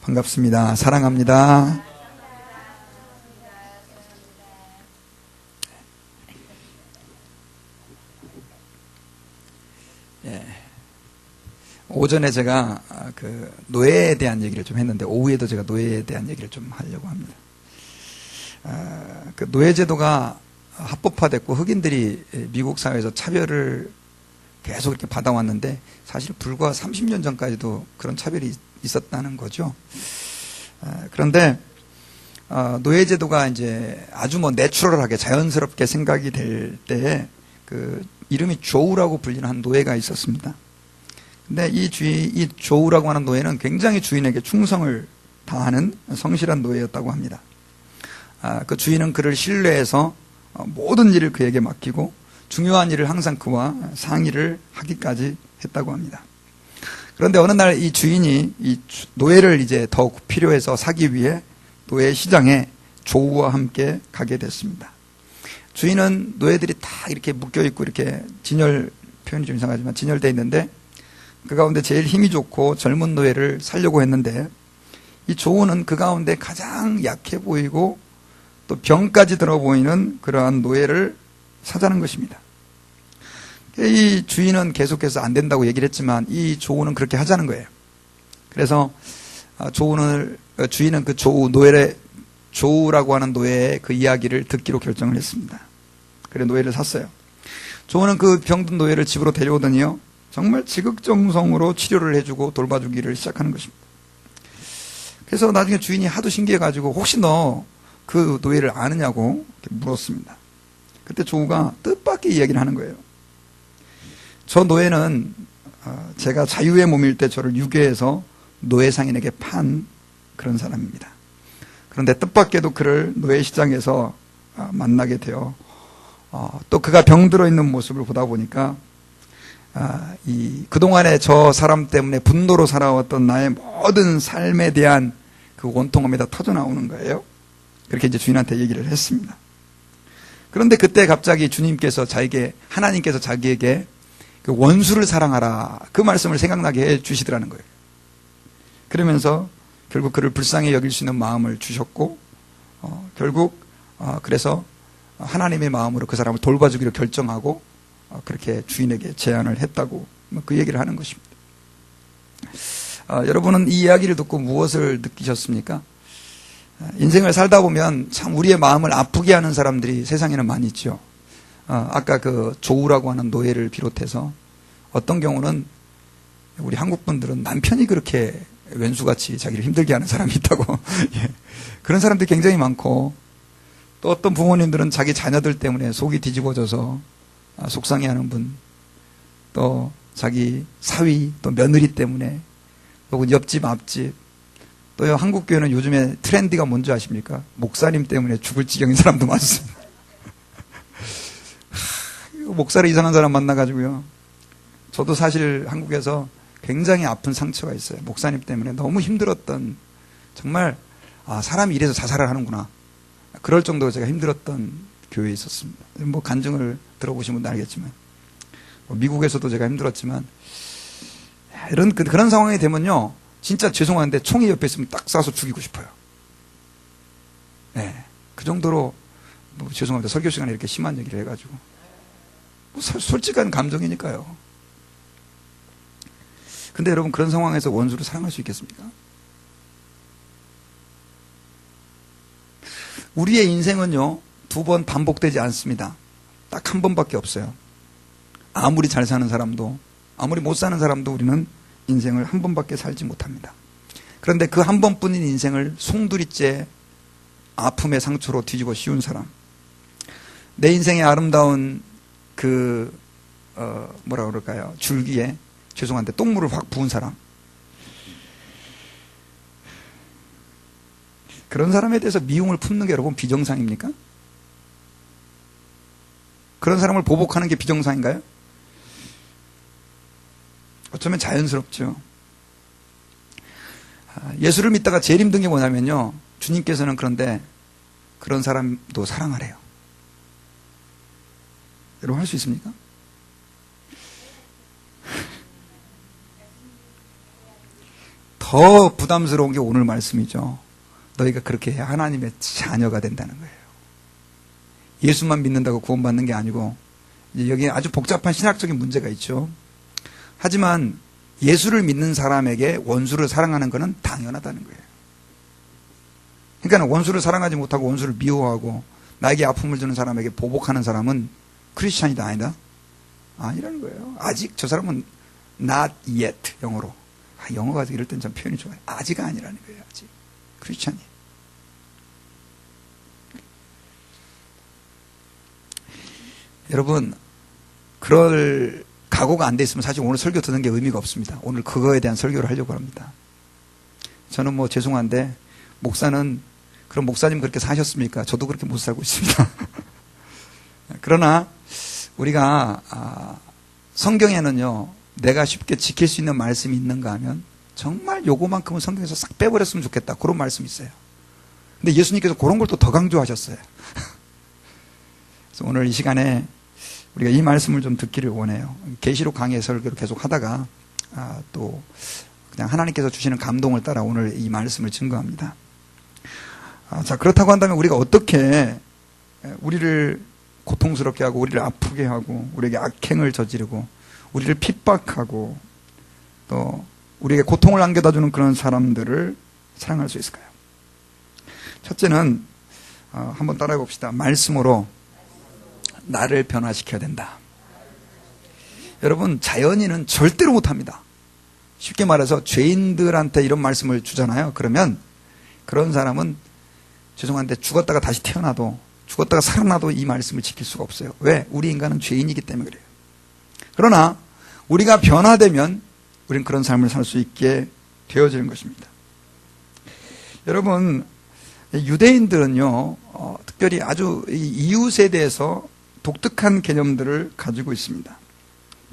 반갑습니다. 사랑합니다. 예. 오전에 제가 그 노예에 대한 얘기를 좀 했는데 오후에도 제가 노예에 대한 얘기를 좀 하려고 합니다. 그 노예제도가 합법화됐고 흑인들이 미국 사회에서 차별을 계속 이렇게 받아왔는데 사실 불과 30년 전까지도 그런 차별이 있었다는 거죠. 그런데 노예제도가 이제 아주 뭐 내추럴하게 자연스럽게 생각이 될 때에 그 이름이 조우라고 불리는 한 노예가 있었습니다. 근데 이 조우라고 하는 노예는 굉장히 주인에게 충성을 다하는 성실한 노예였다고 합니다. 그 주인은 그를 신뢰해서 모든 일을 그에게 맡기고 중요한 일을 항상 그와 상의를 하기까지 했다고 합니다. 그런데 어느 날 이 주인이 이 노예를 이제 더욱 필요해서 사기 위해 노예 시장에 조우와 함께 가게 됐습니다. 주인은 노예들이 다 이렇게 묶여있고 이렇게 진열, 표현이 좀 이상하지만 진열되어 있는데 그 가운데 제일 힘이 좋고 젊은 노예를 살려고 했는데 이 조우는 그 가운데 가장 약해 보이고 또 병까지 들어 보이는 그러한 노예를 사자는 것입니다. 이 주인은 계속해서 안 된다고 얘기를 했지만 이 조우는 그렇게 하자는 거예요. 그래서 주인은 그 조우라고 하는 노예의 그 이야기를 듣기로 결정을 했습니다. 그래 노예를 샀어요. 조우는 그 병든 노예를 집으로 데려오더니요 정말 지극정성으로 치료를 해주고 돌봐주기를 시작하는 것입니다. 그래서 나중에 주인이 하도 신기해가지고 혹시 너 그 노예를 아느냐고 물었습니다. 그때 조우가 뜻밖의 이야기를 하는 거예요. 저 노예는 제가 자유의 몸일 때 저를 유괴해서 노예 상인에게 판 그런 사람입니다. 그런데 뜻밖에도 그를 노예 시장에서 만나게 되어 또 그가 병들어 있는 모습을 보다 보니까 그동안에 저 사람 때문에 분노로 살아왔던 나의 모든 삶에 대한 그 원통함이 다 터져 나오는 거예요. 그렇게 이제 주인한테 얘기를 했습니다. 그런데 그때 갑자기 하나님께서 자기에게 그 원수를 사랑하라 그 말씀을 생각나게 해 주시더라는 거예요. 그러면서 결국 그를 불쌍히 여길 수 있는 마음을 주셨고 결국 그래서 하나님의 마음으로 그 사람을 돌봐주기로 결정하고 그렇게 주인에게 제안을 했다고 그 얘기를 하는 것입니다. 여러분은 이 이야기를 듣고 무엇을 느끼셨습니까? 인생을 살다 보면 참 우리의 마음을 아프게 하는 사람들이 세상에는 많이 있죠. 아까 그 조우라고 하는 노예를 비롯해서 어떤 경우는 우리 한국 분들은 남편이 그렇게 왼수같이 자기를 힘들게 하는 사람이 있다고 예. 그런 사람들이 굉장히 많고 또 어떤 부모님들은 자기 자녀들 때문에 속이 뒤집어져서 속상해하는 분, 또 자기 사위, 또 며느리 때문에, 혹은 옆집, 앞집, 또 한국 교회는 요즘에 트렌디가 뭔지 아십니까? 목사님 때문에 죽을 지경인 사람도 많습니다. 목사를 이상한 사람 만나가지고요. 저도 사실 한국에서 굉장히 아픈 상처가 있어요. 목사님 때문에 너무 힘들었던, 정말 사람이 이래서 자살을 하는구나. 그럴 정도로 제가 힘들었던 교회에 있었습니다. 뭐 간증을 들어보신 분도 알겠지만 미국에서도 제가 힘들었지만 그런 상황이 되면요 진짜 죄송한데 총이 옆에 있으면 딱 쏴서 죽이고 싶어요. 네, 그 정도로 죄송합니다. 설교 시간에 이렇게 심한 얘기를 해가지고 솔직한 감정이니까요. 근데 여러분 그런 상황에서 원수를 사랑할 수 있겠습니까? 우리의 인생은요 2번 반복되지 않습니다. 딱 한 번밖에 없어요. 아무리 잘 사는 사람도 아무리 못 사는 사람도 우리는 인생을 한 번밖에 살지 못합니다. 그런데 그 한 번뿐인 인생을 송두리째 아픔의 상처로 뒤집어 씌운 사람, 내 인생의 아름다운 뭐라 그럴까요? 줄기에 죄송한데 똥물을 확 부은 사람, 그런 사람에 대해서 미움을 품는 게 여러분 비정상입니까? 그런 사람을 보복하는 게 비정상인가요? 어쩌면 자연스럽죠. 예수를 믿다가 제일 힘든 게 뭐냐면요. 주님께서는 그런데 그런 사람도 사랑하래요. 여러분 할 수 있습니까? 더 부담스러운 게 오늘 말씀이죠. 너희가 그렇게 해야 하나님의 자녀가 된다는 거예요. 예수만 믿는다고 구원받는 게 아니고, 이제 여기에 아주 복잡한 신학적인 문제가 있죠. 하지만 예수를 믿는 사람에게 원수를 사랑하는 것은 당연하다는 거예요. 그러니까 원수를 사랑하지 못하고 원수를 미워하고 나에게 아픔을 주는 사람에게 보복하는 사람은 크리스찬이다 아니다? 아니라는 거예요. 아직 저 사람은 not yet, 영어로. 영어가 이럴 땐 참 표현이 좋아요. 아직 아니라는 거예요. 아직. 크리스찬이. 여러분, 그럴 각오가 안 돼 있으면 사실 오늘 설교 듣는 게 의미가 없습니다. 오늘 그거에 대한 설교를 하려고 합니다. 저는 뭐 죄송한데 목사는, 그럼 목사님 그렇게 사셨습니까? 저도 그렇게 못 살고 있습니다. 그러나 우리가 성경에는요, 내가 쉽게 지킬 수 있는 말씀이 있는가 하면 정말 요거만큼은 성경에서 싹 빼버렸으면 좋겠다, 그런 말씀이 있어요. 근데 예수님께서 그런 걸 또 더 강조하셨어요. 그래서 오늘 이 시간에 우리가 이 말씀을 좀 듣기를 원해요. 계시록 강의 설교를 계속 하다가 또 그냥 하나님께서 주시는 감동을 따라 오늘 이 말씀을 증거합니다. 자, 그렇다고 한다면 우리가 어떻게 우리를 고통스럽게 하고 우리를 아프게 하고 우리에게 악행을 저지르고 우리를 핍박하고 또 우리에게 고통을 안겨다 주는 그런 사람들을 사랑할 수 있을까요? 첫째는 한번 따라해 봅시다. 말씀으로 나를 변화시켜야 된다. 여러분, 자연인은 절대로 못합니다. 쉽게 말해서 죄인들한테 이런 말씀을 주잖아요. 그러면 그런 사람은 죄송한데 죽었다가 다시 태어나도, 죽었다가 살아나도 이 말씀을 지킬 수가 없어요. 왜? 우리 인간은 죄인이기 때문에 그래요. 그러나 우리가 변화되면 우리는 그런 삶을 살 수 있게 되어지는 것입니다. 여러분, 유대인들은요, 특별히 아주 이웃에 대해서 독특한 개념들을 가지고 있습니다.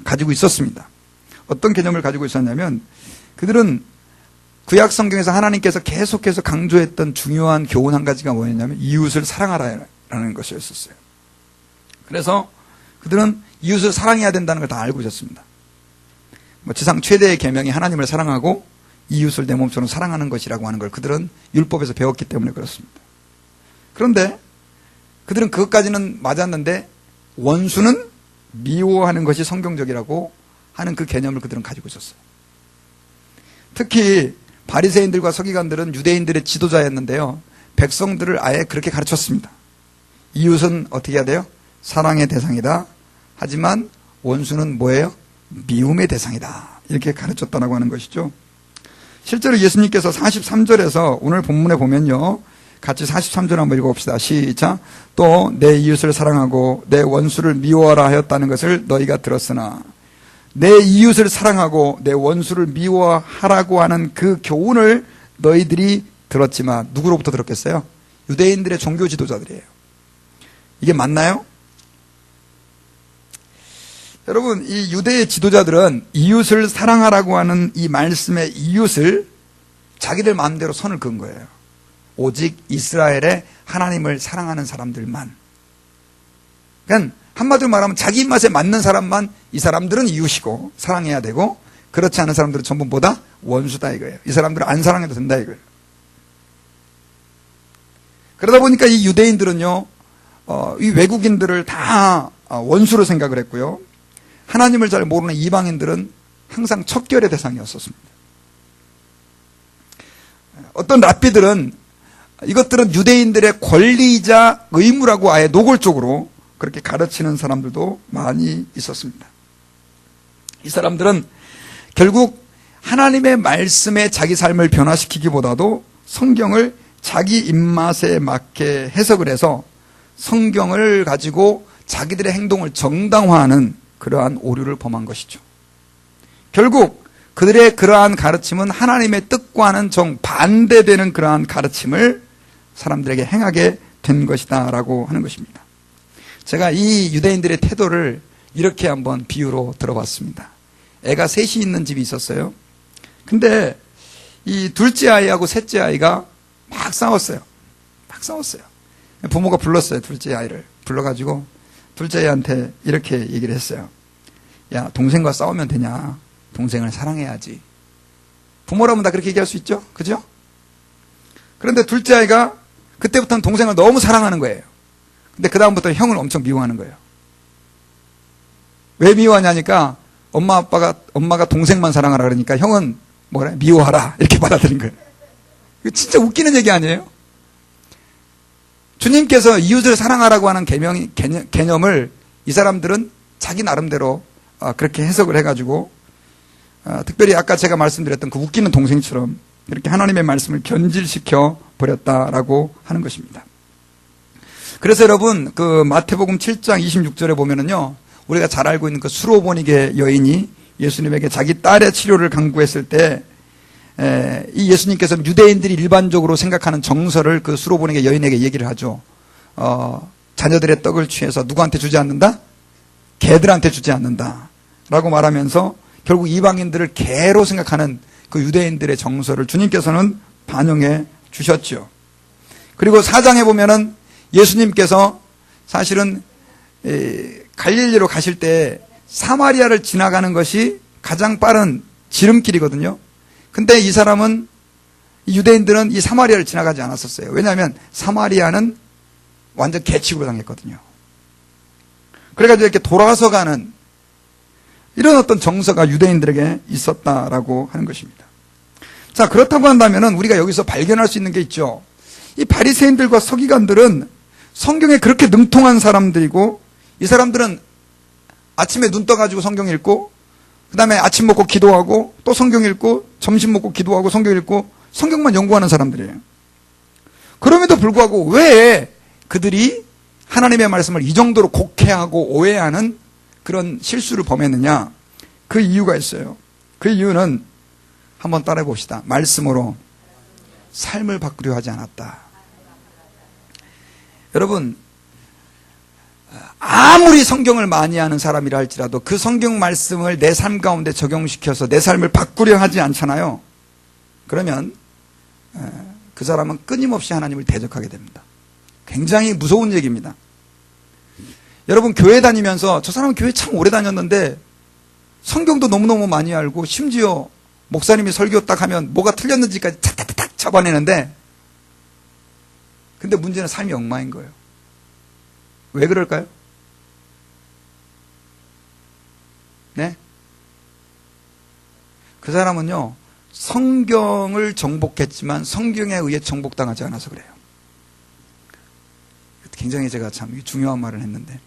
가지고 있었습니다. 어떤 개념을 가지고 있었냐면, 그들은 구약 성경에서 하나님께서 계속해서 강조했던 중요한 교훈 한 가지가 뭐였냐면 이웃을 사랑하라는 것이었어요. 그래서 그들은 이웃을 사랑해야 된다는 걸 다 알고 있었습니다. 지상 최대의 계명이 하나님을 사랑하고 이웃을 내 몸처럼 사랑하는 것이라고 하는 걸 그들은 율법에서 배웠기 때문에 그렇습니다. 그런데 그들은 그것까지는 맞았는데 원수는 미워하는 것이 성경적이라고 하는 그 개념을 그들은 가지고 있었어요. 특히 바리새인들과 서기관들은 유대인들의 지도자였는데요, 백성들을 아예 그렇게 가르쳤습니다. 이웃은 어떻게 해야 돼요? 사랑의 대상이다. 하지만 원수는 뭐예요? 미움의 대상이다. 이렇게 가르쳤다라고 하는 것이죠. 실제로 예수님께서 43절에서 오늘 본문에 보면요, 같이 43절 한번 읽어봅시다. 시작. 또 내 이웃을 사랑하고 내 원수를 미워하라 하였다는 것을 너희가 들었으나, 내 이웃을 사랑하고 내 원수를 미워하라고 하는 그 교훈을 너희들이 들었지만, 누구로부터 들었겠어요? 유대인들의 종교 지도자들이에요. 이게 맞나요? 여러분, 이 유대의 지도자들은 이웃을 사랑하라고 하는 이 말씀의 이웃을 자기들 마음대로 선을 그은 거예요. 오직 이스라엘의 하나님을 사랑하는 사람들만. 그러니까 한마디로 말하면 자기 입맛에 맞는 사람만 이 사람들은 이웃이고 사랑해야 되고, 그렇지 않은 사람들은 전부 뭐다? 원수다 이거예요. 이 사람들을 안 사랑해도 된다 이거예요. 그러다 보니까 이 유대인들은요, 이 외국인들을 다 원수로 생각을 했고요, 하나님을 잘 모르는 이방인들은 항상 척결의 대상이었었습니다. 어떤 랍비들은 이것들은 유대인들의 권리이자 의무라고 아예 노골적으로 그렇게 가르치는 사람들도 많이 있었습니다. 이 사람들은 결국 하나님의 말씀에 자기 삶을 변화시키기보다도 성경을 자기 입맛에 맞게 해석을 해서 성경을 가지고 자기들의 행동을 정당화하는 그러한 오류를 범한 것이죠. 결국 그들의 그러한 가르침은 하나님의 뜻과는 정반대되는 그러한 가르침을 사람들에게 행하게 된 것이다 라고 하는 것입니다. 제가 이 유대인들의 태도를 이렇게 한번 비유로 들어봤습니다. 애가 셋이 있는 집이 있었어요. 근데 이 둘째 아이하고 셋째 아이가 막 싸웠어요. 부모가 불렀어요. 둘째 아이를 불러가지고 둘째 아이한테 이렇게 얘기를 했어요. 야, 동생과 싸우면 되냐? 동생을 사랑해야지. 부모라면 다 그렇게 얘기할 수 있죠. 그죠? 그런데 둘째 아이가 그때부터는 동생을 너무 사랑하는 거예요. 근데 그다음부터 형을 엄청 미워하는 거예요. 왜 미워하냐니까 엄마가 동생만 사랑하라 그러니까 형은 뭐래? 미워하라. 이렇게 받아들인 거예요. 이거 진짜 웃기는 얘기 아니에요? 주님께서 이웃을 사랑하라고 하는 개념을 이 사람들은 자기 나름대로 그렇게 해석을 해가지고 특별히 아까 제가 말씀드렸던 그 웃기는 동생처럼 이렇게 하나님의 말씀을 변질시켜 버렸다라고 하는 것입니다. 그래서 여러분 그 마태복음 7장 26절에 보면은요, 우리가 잘 알고 있는 그 수로보니게 여인이 예수님에게 자기 딸의 치료를 강구했을 때 이 예수님께서 유대인들이 일반적으로 생각하는 정서를 그 수로보니게 여인에게 얘기를 하죠. 자녀들의 떡을 취해서 누구한테 주지 않는다? 개들한테 주지 않는다 라고 말하면서 결국 이방인들을 개로 생각하는 그 유대인들의 정서를 주님께서는 반영해 주셨죠. 그리고 4장에 보면은 예수님께서 사실은 갈릴리로 가실 때 사마리아를 지나가는 것이 가장 빠른 지름길이거든요. 근데 이 사람은, 이 유대인들은 이 사마리아를 지나가지 않았었어요. 왜냐하면 사마리아는 완전 개취급을 당했거든요. 그래가지고 이렇게 돌아서 가는 이런 어떤 정서가 유대인들에게 있었다라고 하는 것입니다. 자, 그렇다고 한다면은 우리가 여기서 발견할 수 있는 게 있죠. 이 바리새인들과 서기관들은 성경에 그렇게 능통한 사람들이고, 이 사람들은 아침에 눈 떠가지고 성경 읽고, 그 다음에 아침 먹고 기도하고, 또 성경 읽고, 점심 먹고 기도하고, 성경 읽고, 성경만 연구하는 사람들이에요. 그럼에도 불구하고 왜 그들이 하나님의 말씀을 이 정도로 곡해하고 오해하는 그런 실수를 범했느냐? 그 이유가 있어요. 그 이유는 한번 따라해 봅시다. 말씀으로 삶을 바꾸려 하지 않았다. 여러분, 아무리 성경을 많이 하는 사람이라 할지라도 그 성경 말씀을 내 삶 가운데 적용시켜서 내 삶을 바꾸려 하지 않잖아요. 그러면 그 사람은 끊임없이 하나님을 대적하게 됩니다. 굉장히 무서운 얘기입니다. 여러분, 교회 다니면서 저 사람은 교회 참 오래 다녔는데 성경도 너무너무 많이 알고 심지어 목사님이 설교 딱 하면 뭐가 틀렸는지까지 탁탁탁 잡아내는데, 근데 문제는 삶이 엉망인 거예요. 왜 그럴까요? 네? 그 사람은요, 성경을 정복했지만 성경에 의해 정복당하지 않아서 그래요. 굉장히 제가 참 중요한 말을 했는데,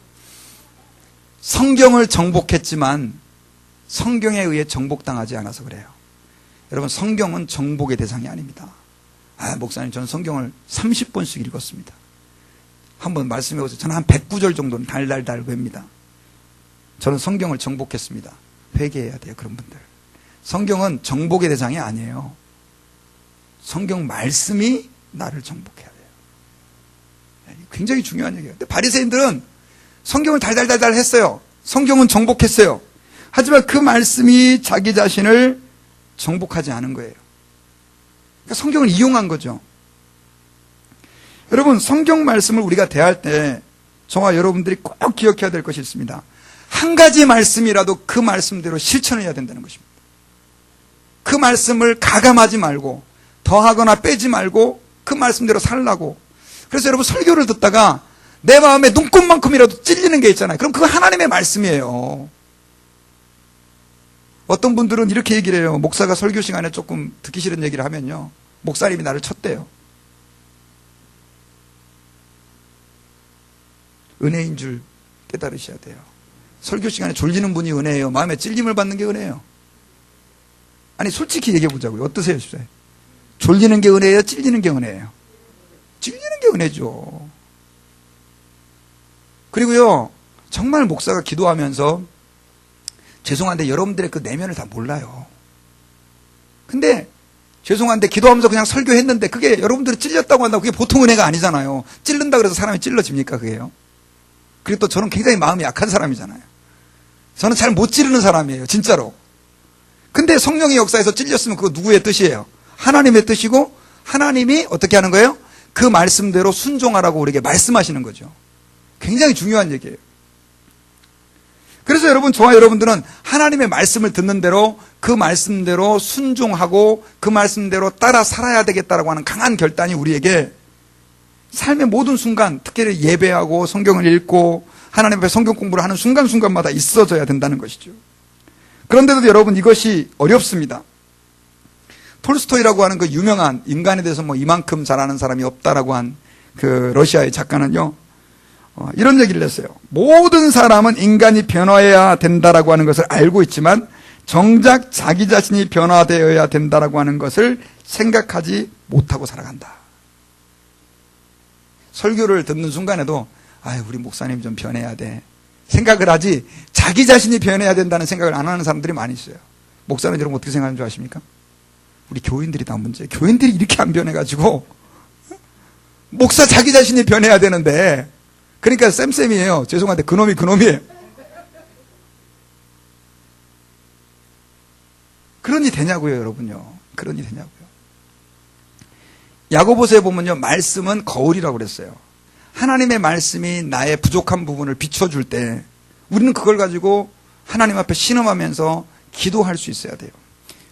성경을 정복했지만 성경에 의해 정복당하지 않아서 그래요. 여러분, 성경은 정복의 대상이 아닙니다. 목사님, 저는 성경을 30번씩 읽었습니다. 한번 말씀해 보세요. 저는 한 109절 정도는 달달달 외웁니다. 저는 성경을 정복했습니다. 회개해야 돼요, 그런 분들. 성경은 정복의 대상이 아니에요. 성경 말씀이 나를 정복해야 돼요. 굉장히 중요한 얘기예요. 근데 바리새인들은 성경을 달달달달 했어요. 성경은 정복했어요. 하지만 그 말씀이 자기 자신을 정복하지 않은 거예요. 그러니까 성경을 이용한 거죠. 여러분, 성경 말씀을 우리가 대할 때 저와 여러분들이 꼭 기억해야 될 것이 있습니다. 한 가지 말씀이라도 그 말씀대로 실천해야 된다는 것입니다. 그 말씀을 가감하지 말고, 더하거나 빼지 말고 그 말씀대로 살라고. 그래서 여러분, 설교를 듣다가 내 마음에 눈곱만큼이라도 찔리는 게 있잖아요. 그럼 그건 하나님의 말씀이에요. 어떤 분들은 이렇게 얘기를 해요. 목사가 설교 시간에 조금 듣기 싫은 얘기를 하면요, 목사님이 나를 쳤대요. 은혜인 줄 깨달으셔야 돼요. 설교 시간에 졸리는 분이 은혜예요? 마음에 찔림을 받는 게 은혜예요? 아니, 솔직히 얘기해 보자고요. 어떠세요, 주제? 졸리는 게 은혜예요? 찔리는 게 은혜예요? 찔리는 게 은혜죠. 그리고요, 정말 목사가 기도하면서, 죄송한데 여러분들의 그 내면을 다 몰라요. 근데 죄송한데 기도하면서 그냥 설교했는데 그게 여러분들이 찔렸다고 한다고 그게 보통 은혜가 아니잖아요. 찔른다 그래서 사람이 찔러집니까, 그게요? 그리고 또 저는 굉장히 마음이 약한 사람이잖아요. 저는 잘 못 찌르는 사람이에요, 진짜로. 근데 성령의 역사에서 찔렸으면 그거 누구의 뜻이에요? 하나님의 뜻이고, 하나님이 어떻게 하는 거예요? 그 말씀대로 순종하라고 우리에게 말씀하시는 거죠. 굉장히 중요한 얘기예요. 그래서 여러분, 저와 여러분들은 하나님의 말씀을 듣는 대로 그 말씀대로 순종하고 그 말씀대로 따라 살아야 되겠다라고 하는 강한 결단이 우리에게 삶의 모든 순간, 특히 예배하고 성경을 읽고 하나님 앞에 성경 공부를 하는 순간순간마다 있어져야 된다는 것이죠. 그런데도 여러분, 이것이 어렵습니다. 톨스토이라고 하는 그 유명한 인간에 대해서 뭐 이만큼 잘하는 사람이 없다라고 한 그 러시아의 작가는요, 이런 얘기를 했어요. 모든 사람은 인간이 변화해야 된다라고 하는 것을 알고 있지만 정작 자기 자신이 변화되어야 된다라고 하는 것을 생각하지 못하고 살아간다. 설교를 듣는 순간에도 아유, 우리 목사님 좀 변해야 돼 생각을 하지 자기 자신이 변해야 된다는 생각을 안 하는 사람들이 많이 있어요. 목사는 여러분 어떻게 생각하는 줄 아십니까? 우리 교인들이 다 문제예요. 교인들이 이렇게 안 변해가지고 목사 자기 자신이 변해야 되는데, 그러니까 쌤쌤이에요. 죄송한데 그놈이에요. 그러니 되냐고요, 여러분요. 그러니 되냐고요. 야고보서에 보면요, 말씀은 거울이라고 그랬어요. 하나님의 말씀이 나의 부족한 부분을 비춰줄 때 우리는 그걸 가지고 하나님 앞에 신음하면서 기도할 수 있어야 돼요.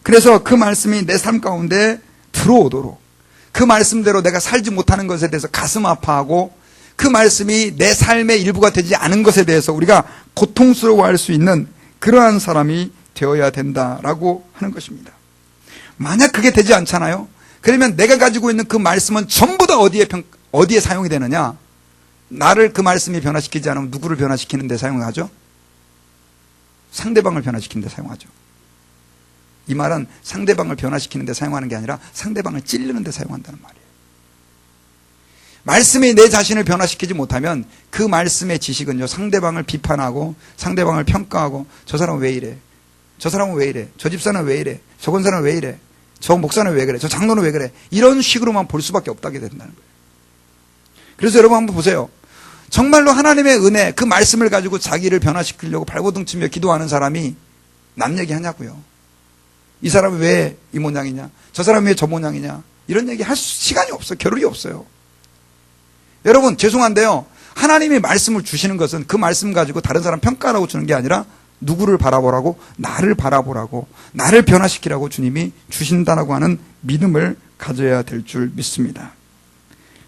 그래서 그 말씀이 내 삶 가운데 들어오도록, 그 말씀대로 내가 살지 못하는 것에 대해서 가슴 아파하고 그 말씀이 내 삶의 일부가 되지 않은 것에 대해서 우리가 고통스러워할 수 있는 그러한 사람이 되어야 된다라고 하는 것입니다. 만약 그게 되지 않잖아요? 그러면 내가 가지고 있는 그 말씀은 전부 다 어디에 사용이 되느냐? 나를 그 말씀이 변화시키지 않으면 누구를 변화시키는 데 사용하죠? 상대방을 변화시키는 데 사용하죠. 이 말은 상대방을 변화시키는 데 사용하는 게 아니라 상대방을 찌르는 데 사용한다는 말이에요. 말씀이 내 자신을 변화시키지 못하면 그 말씀의 지식은요, 상대방을 비판하고 상대방을 평가하고 저 사람은 왜 이래? 저 사람은 왜 이래? 저 집사는 왜 이래? 저 권사는 왜 이래? 저 목사는 왜 그래? 저 장로는 왜 그래? 이런 식으로만 볼 수밖에 없다게 된다는 거예요. 그래서 여러분 한번 보세요. 정말로 하나님의 은혜, 그 말씀을 가지고 자기를 변화시키려고 발버둥 치며 기도하는 사람이 남 얘기하냐고요. 이 사람은 왜 이 모양이냐? 저 사람은 왜 저 모양이냐? 이런 얘기 할 시간이 없어요. 겨를이 없어요. 여러분, 죄송한데요, 하나님이 말씀을 주시는 것은 그 말씀 가지고 다른 사람 평가하라고 주는 게 아니라 누구를 바라보라고? 나를 바라보라고, 나를 변화시키라고 주님이 주신다라고 하는 믿음을 가져야 될 줄 믿습니다.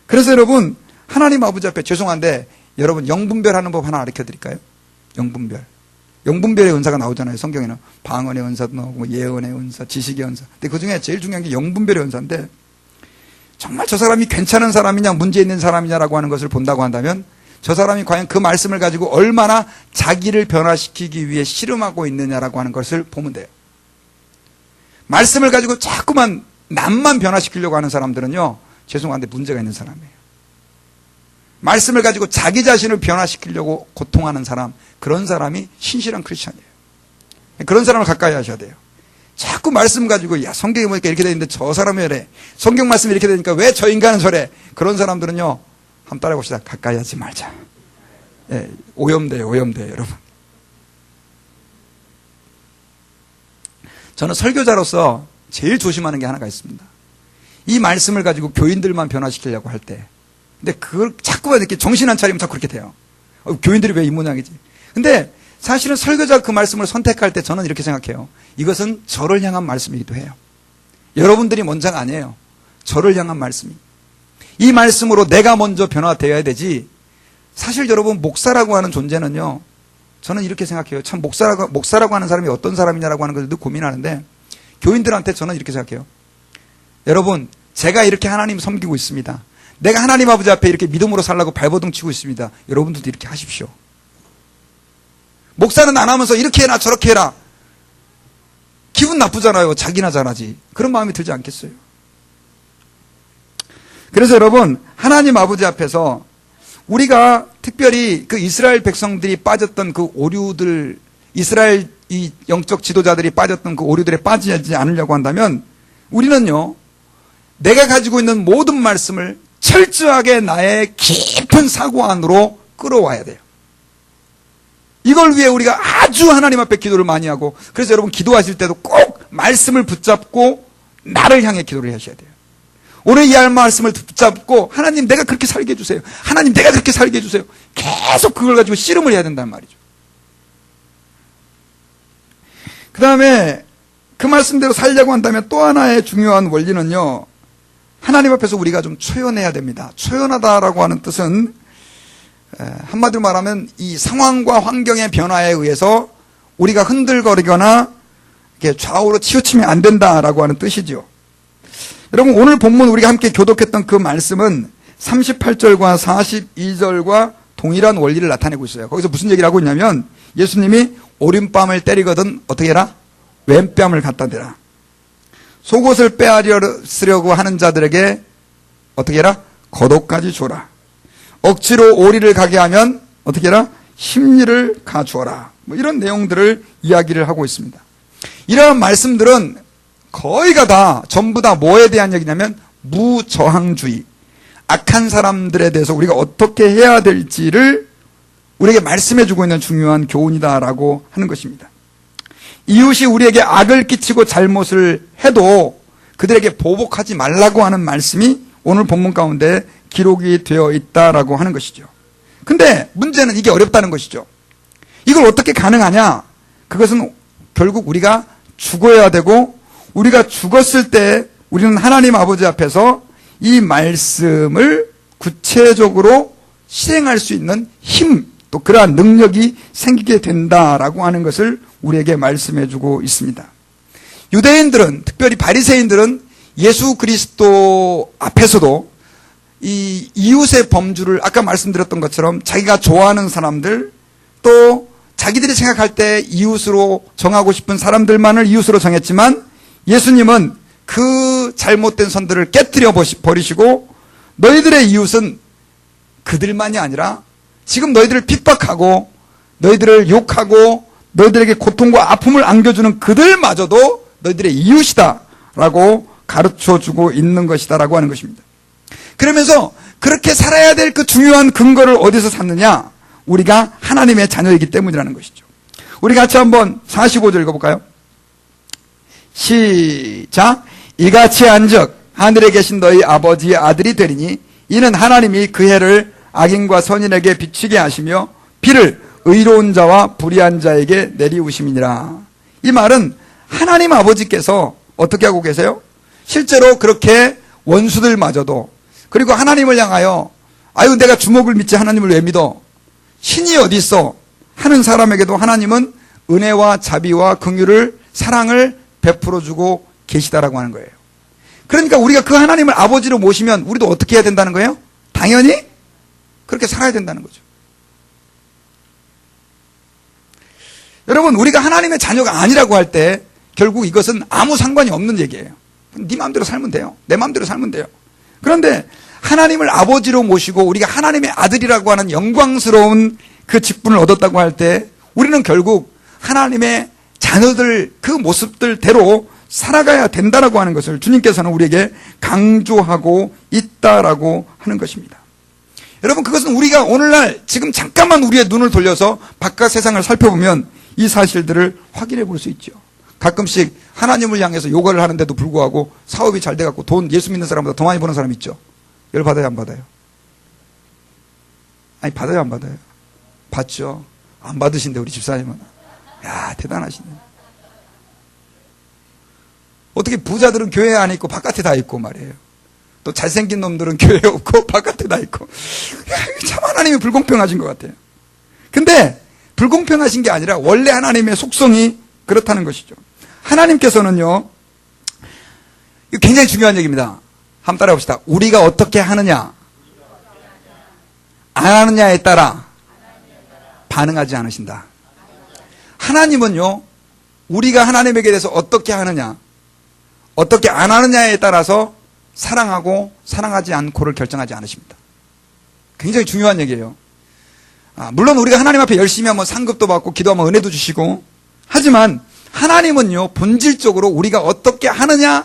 그래서 여러분, 하나님 아버지 앞에, 죄송한데 여러분, 영분별하는 법 하나 가르쳐 드릴까요? 영분별의 은사가 나오잖아요. 성경에는 방언의 은사도 나오고 예언의 은사, 지식의 은사. 근데 그 중에 제일 중요한 게 영분별의 은사인데, 정말 저 사람이 괜찮은 사람이냐 문제 있는 사람이냐라고 하는 것을 본다고 한다면 저 사람이 과연 그 말씀을 가지고 얼마나 자기를 변화시키기 위해 씨름하고 있느냐라고 하는 것을 보면 돼요. 말씀을 가지고 자꾸만 남만 변화시키려고 하는 사람들은요, 죄송한데 문제가 있는 사람이에요. 말씀을 가지고 자기 자신을 변화시키려고 고통하는 사람, 그런 사람이 신실한 크리스찬이에요. 그런 사람을 가까이 하셔야 돼요. 자꾸 말씀 가지고, 야, 성경에 보니까 이렇게 되는데 저 사람이 이래, 성경 말씀이 이렇게 되니까 왜 저 인간은 저래? 그런 사람들은요, 한번 따라해 봅시다. 가까이 하지 말자. 예, 오염돼요, 여러분. 저는 설교자로서 제일 조심하는 게 하나가 있습니다. 이 말씀을 가지고 교인들만 변화시키려고 할 때, 근데 그걸 자꾸만 이렇게 정신 안 차리면 자꾸 그렇게 돼요. 교인들이 왜 이 모양이지? 근데 사실은 설교자가 그 말씀을 선택할 때 저는 이렇게 생각해요. 이것은 저를 향한 말씀이기도 해요. 여러분들이 먼저가 아니에요. 저를 향한 말씀이. 이 말씀으로 내가 먼저 변화되어야 되지. 사실 여러분, 목사라고 하는 존재는요, 저는 이렇게 생각해요. 참 목사라고 하는 사람이 어떤 사람이냐라고 하는 것을 늘 고민하는데, 교인들한테 저는 이렇게 생각해요. 여러분, 제가 이렇게 하나님 섬기고 있습니다. 내가 하나님 아버지 앞에 이렇게 믿음으로 살라고 발버둥 치고 있습니다. 여러분들도 이렇게 하십시오. 목사는 안 하면서 이렇게 해라 저렇게 해라. 기분 나쁘잖아요. 자기나 잘하지. 그런 마음이 들지 않겠어요? 그래서 여러분, 하나님 아버지 앞에서 우리가 특별히 그 이스라엘 백성들이 빠졌던 그 오류들, 이스라엘 이 영적 지도자들이 빠졌던 그 오류들에 빠지지 않으려고 한다면 우리는요, 내가 가지고 있는 모든 말씀을 철저하게 나의 깊은 사고 안으로 끌어와야 돼요. 이걸 위해 우리가 아주 하나님 앞에 기도를 많이 하고, 그래서 여러분 기도하실 때도 꼭 말씀을 붙잡고 나를 향해 기도를 하셔야 돼요. 오늘 이 할 말씀을 붙잡고, 하나님 내가 그렇게 살게 해주세요. 하나님 내가 그렇게 살게 해주세요. 계속 그걸 가지고 씨름을 해야 된단 말이죠. 그 다음에 그 말씀대로 살려고 한다면 또 하나의 중요한 원리는요, 하나님 앞에서 우리가 좀 초연해야 됩니다. 초연하다라고 하는 뜻은 한마디로 말하면 이 상황과 환경의 변화에 의해서 우리가 흔들거리거나 이렇게 좌우로 치우치면 안 된다라고 하는 뜻이죠. 여러분, 오늘 본문 우리가 함께 교독했던 그 말씀은 38절과 42절과 동일한 원리를 나타내고 있어요. 거기서 무슨 얘기를 하고 있냐면 예수님이 오른뺨을 때리거든 어떻게 해라? 왼뺨을 갖다 대라. 속옷을 빼앗으려고 하는 자들에게 어떻게 해라? 겉옷까지 줘라. 억지로 오리를 가게 하면 어떻게 해라? 심리를 가주어라. 뭐 이런 내용들을 이야기를 하고 있습니다. 이러한 말씀들은 거의가 다 전부 다 뭐에 대한 얘기냐면 무저항주의, 악한 사람들에 대해서 우리가 어떻게 해야 될지를 우리에게 말씀해주고 있는 중요한 교훈이다라고 하는 것입니다. 이웃이 우리에게 악을 끼치고 잘못을 해도 그들에게 보복하지 말라고 하는 말씀이 오늘 본문 가운데 기록이 되어 있다라고 하는 것이죠. 근데 문제는 이게 어렵다는 것이죠. 이걸 어떻게 가능하냐? 그것은 결국 우리가 죽어야 되고, 우리가 죽었을 때 우리는 하나님 아버지 앞에서 이 말씀을 구체적으로 실행할 수 있는 힘, 또 그러한 능력이 생기게 된다라고 하는 것을 우리에게 말씀해주고 있습니다. 유대인들은, 특별히 바리새인들은 예수 그리스도 앞에서도 이 이웃의 범주를 아까 말씀드렸던 것처럼 자기가 좋아하는 사람들, 또 자기들이 생각할 때 이웃으로 정하고 싶은 사람들만을 이웃으로 정했지만, 예수님은 그 잘못된 선들을 깨뜨려 버리시고 너희들의 이웃은 그들만이 아니라 지금 너희들을 핍박하고 너희들을 욕하고 너희들에게 고통과 아픔을 안겨주는 그들마저도 너희들의 이웃이다 라고 가르쳐주고 있는 것이다 라고 하는 것입니다. 그러면서 그렇게 살아야 될 그 중요한 근거를 어디서 찾느냐? 우리가 하나님의 자녀이기 때문이라는 것이죠. 우리 같이 한번 45절 읽어볼까요? 시작. 이같이 한즉 하늘에 계신 너희 아버지의 아들이 되리니 이는 하나님이 그 해를 악인과 선인에게 비추게 하시며 비를 의로운 자와 불의한 자에게 내리우심이니라. 이 말은 하나님 아버지께서 어떻게 하고 계세요? 실제로 그렇게 원수들마저도, 그리고 하나님을 향하여 아유 내가 주먹을 믿지 하나님을 왜 믿어? 신이 어디 있어? 하는 사람에게도 하나님은 은혜와 자비와 긍휼을, 사랑을 베풀어주고 계시다라고 하는 거예요. 그러니까 우리가 그 하나님을 아버지로 모시면 우리도 어떻게 해야 된다는 거예요? 당연히 그렇게 살아야 된다는 거죠. 여러분, 우리가 하나님의 자녀가 아니라고 할 때 결국 이것은 아무 상관이 없는 얘기예요. 네 마음대로 살면 돼요. 내 마음대로 살면 돼요. 그런데 하나님을 아버지로 모시고 우리가 하나님의 아들이라고 하는 영광스러운 그 직분을 얻었다고 할 때 우리는 결국 하나님의 자녀들 그 모습들대로 살아가야 된다라고 하는 것을 주님께서는 우리에게 강조하고 있다라고 하는 것입니다. 여러분, 그것은 우리가 오늘날 지금 잠깐만 우리의 눈을 돌려서 바깥 세상을 살펴보면 이 사실들을 확인해 볼 수 있죠. 가끔씩 하나님을 향해서 요구를 하는데도 불구하고 사업이 잘 돼갖고 돈, 예수 믿는 사람보다 더 많이 버는 사람 있죠. 열 받아요, 안 받아요? 아니, 받아요, 안 받아요? 받죠. 안 받으신데 우리 집사님은. 야, 대단하시네. 어떻게 부자들은 교회 안에 있고 바깥에 다 있고 말이에요. 또 잘생긴 놈들은 교회에 없고 바깥에 다 있고. 야, 참 하나님이 불공평하신 것 같아요. 근데 불공평하신 게 아니라 원래 하나님의 속성이 그렇다는 것이죠. 하나님께서는요, 이거 굉장히 중요한 얘기입니다. 한번 따라해 봅시다. 우리가 어떻게 하느냐, 안 하느냐에 따라 반응하지 않으신다. 하나님은요, 우리가 하나님에게 대해서 어떻게 하느냐, 어떻게 안 하느냐에 따라서 사랑하고 사랑하지 않고를 결정하지 않으십니다. 굉장히 중요한 얘기예요. 물론 우리가 하나님 앞에 열심히 하면 상급도 받고 기도하면 은혜도 주시고, 하지만 하나님은요, 본질적으로 우리가 어떻게 하느냐,